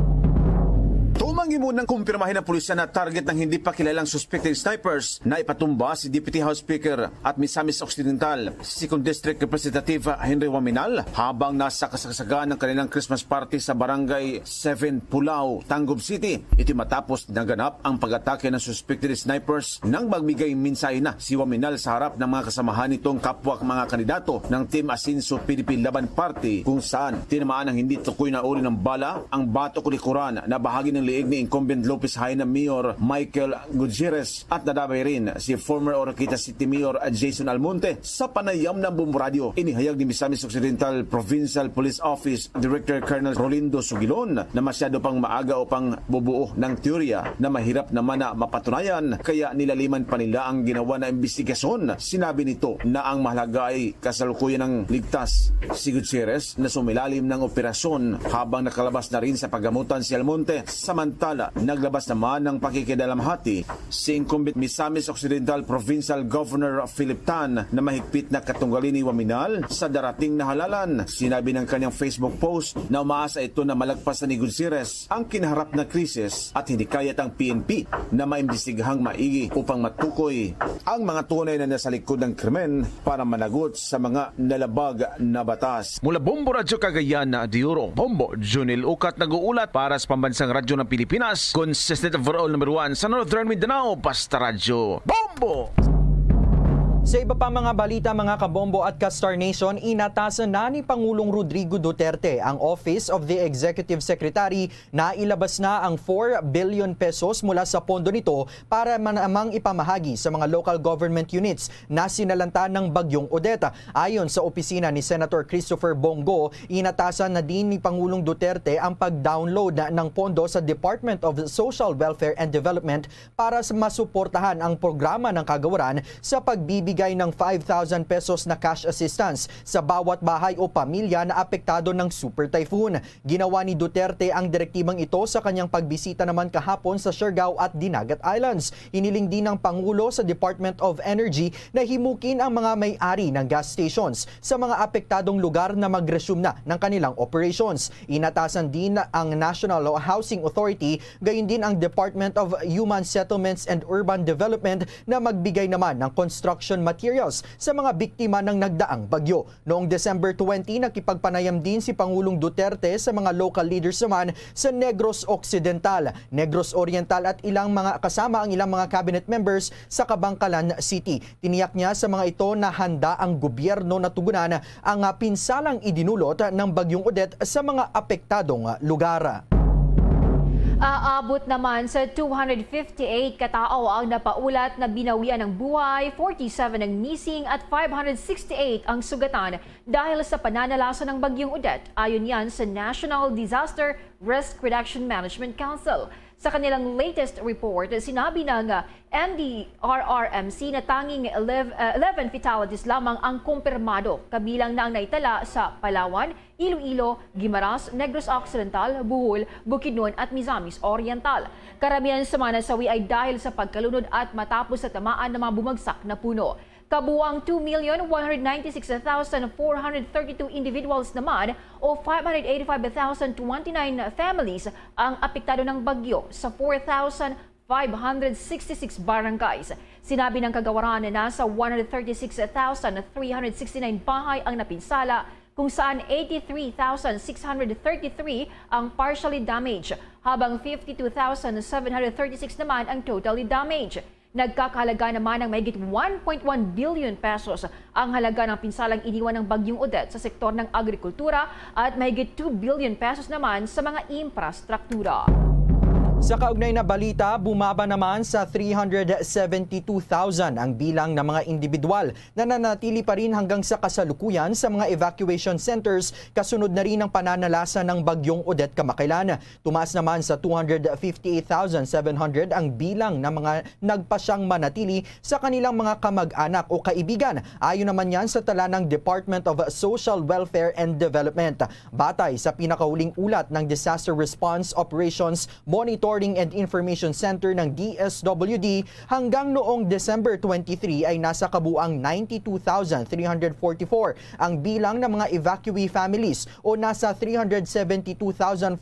Tumanggi munang kumpirmahin ng pulisya na target ng hindi pa kilalang suspected snipers na ipatumba si Deputy House Speaker at Misamis Occidental, 2nd District Representative Henry Waminal habang nasa kasagsagan ng kanilang Christmas party sa Barangay 7 Pulao, Tangub City. Ito matapos naganap ang pag-atake ng suspected snipers nang magbigay mensahe na si Waminal sa harap ng mga kasamahan nitong kapwa mga kandidato ng Team Asinso PDP Laban Party kung saan tinamaan ng hindi tukoy na uri ng bala ang batok likuran na bahagi ng liig ni incumbent Lopez Haina Mayor Michael Gutierrez at nadamay rin si former Oroquita City Mayor Jason Almonte. Sa panayam ng Bombo Radio, inihayag ni Misamis Occidental Provincial Police Office Director Colonel Rolindo Sugilon na masyado pang maaga upang bubuo ng teorya na mahirap naman na mapatunayan kaya nilaliman pa nila ang ginawa na investigasyon. Sinabi nito na ang mahalaga ay kasalukuyan ng ligtas si Gutierrez na sumilalim ng operasyon habang nakalabas na rin sa paggamutan si Almonte. Samantala, naglabas naman ng pakikidalamhati si incumbent Misamis Occidental Provincial Governor Philip Tan na mahigpit na katunggalin ni Waminal sa darating na halalan. Sinabi ng kanyang Facebook post na umaasa ito na malagpasan ni Gutierrez ang kinaharap na krisis at hindi kayat ang PNP na maimbestigahang maigi upang matukoy ang mga tunay na nasa likod ng krimen para managot sa mga nalabag na batas. Mula Bombo Radyo Cagayan de Oro, Bombo Junil Ukat nag-uulat para sa pambansang radyo ng Pilipinas, consistent overall number 1 sa Northern Mindanao, Basta Radyo Bombo! Sa iba pa mga balita mga kabombo at ka-Star Nation, inatasan na ni Pangulong Rodrigo Duterte ang Office of the Executive Secretary na ilabas na ang 4 billion pesos mula sa pondo nito para namang ipamahagi sa mga local government units na sinalanta ng Bagyong Odette. Ayon sa opisina ni Senator Christopher Bongo, inatasan na din ni Pangulong Duterte ang pag-download ng pondo sa Department of Social Welfare and Development para masuportahan ang programa ng kagawaran sa pagbibigay magbigay ng 5,000 pesos na cash assistance sa bawat bahay o pamilya na apektado ng Super Typhoon. Ginawa ni Duterte ang direktibang ito sa kanyang pagbisita naman kahapon sa Siargao at Dinagat Islands. Hiniling din ng Pangulo sa Department of Energy na himukin ang mga may-ari ng gas stations sa mga apektadong lugar na mag-resume na ng kanilang operations. Inatasan din ang National Housing Authority, gayon din ang Department of Human Settlements and Urban Development na magbigay naman ng construction materials sa mga biktima ng nagdaang bagyo. Noong December 20, nakipagpanayam din si Pangulong Duterte sa mga local leaders naman sa Negros Occidental, Negros Oriental at kasama ang ilang mga cabinet members sa Kabangkalan City. Tiniyak niya sa mga ito na handa ang gobyerno na tugunan ang pinsalang idinulot ng bagyong Odette sa mga apektadong lugar. Aabot naman sa 258 katao ang napaulat na binawian ng buhay, 47 ang missing at 568 ang sugatan dahil sa pananalasa ng bagyong Odette. Ayon yan sa National Disaster Risk Reduction Management Council. Sa kanilang latest report, sinabi ng NDRRMC na tanging 11 fatalities lamang ang kumpirmado, kabilang na ang naitala sa Palawan, Iloilo, Guimaras, Negros Occidental, Bohol, Bukidnon at Misamis Oriental. Karamihan sa mga nasawi ay dahil sa pagkalunod at matapos sa tamaan ng mga bumagsak na puno. Kabuang 2,196,432 individuals naman o 585,029 families ang apektado ng bagyo sa 4,566 barangays. Sinabi ng kagawaran na nasa 136,369 bahay ang napinsala, kung saan 83,633 ang partially damaged, habang 52,736 naman ang totally damaged. Nagkakahalaga naman ng mahigit 1.1 billion pesos ang halaga ng pinsalang iniwan ng bagyong Odette sa sektor ng agrikultura at mahigit 2 billion pesos naman sa mga infrastruktura. Sa kaugnay na balita, bumaba naman sa 372,000 ang bilang ng mga individual na nanatili pa rin hanggang sa kasalukuyan sa mga evacuation centers kasunod na rin ang pananalasa ng bagyong Odette kamakailan. Tumaas naman sa 258,700 ang bilang ng mga nagpasyang manatili sa kanilang mga kamag-anak o kaibigan. Ayon naman yan sa tala ng Department of Social Welfare and Development. Batay sa pinakahuling ulat ng Disaster Response Operations Monitoring and Information Center ng DSWD, hanggang noong December 23 ay nasa kabuang 92,344 ang bilang ng mga evacuee families o nasa 372,421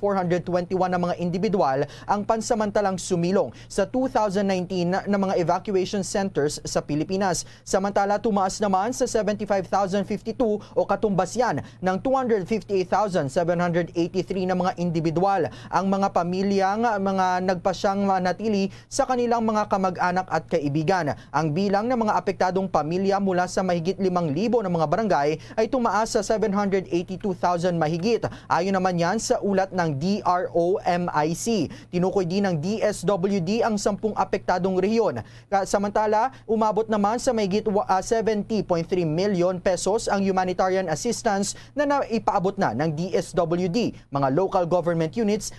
na mga individual ang pansamantalang sumilong sa 2019 na mga evacuation centers sa Pilipinas. Samantala, tumaas naman sa 75,052 o katumbas yan ng 258,783 na mga individual ang mga pamilyang mga nagpasyang manatili sa kanilang mga kamag-anak at kaibigan. Ang bilang ng mga apektadong pamilya mula sa mahigit 5,000 na mga barangay ay tumaas sa 782,000 mahigit. Ayon naman yan sa ulat ng DROMIC. Tinukoy din ng DSWD ang 10 apektadong rehiyon. Samantala, umabot naman sa mahigit 70.3 million pesos ang humanitarian assistance na naipaabot na ng DSWD, mga local government units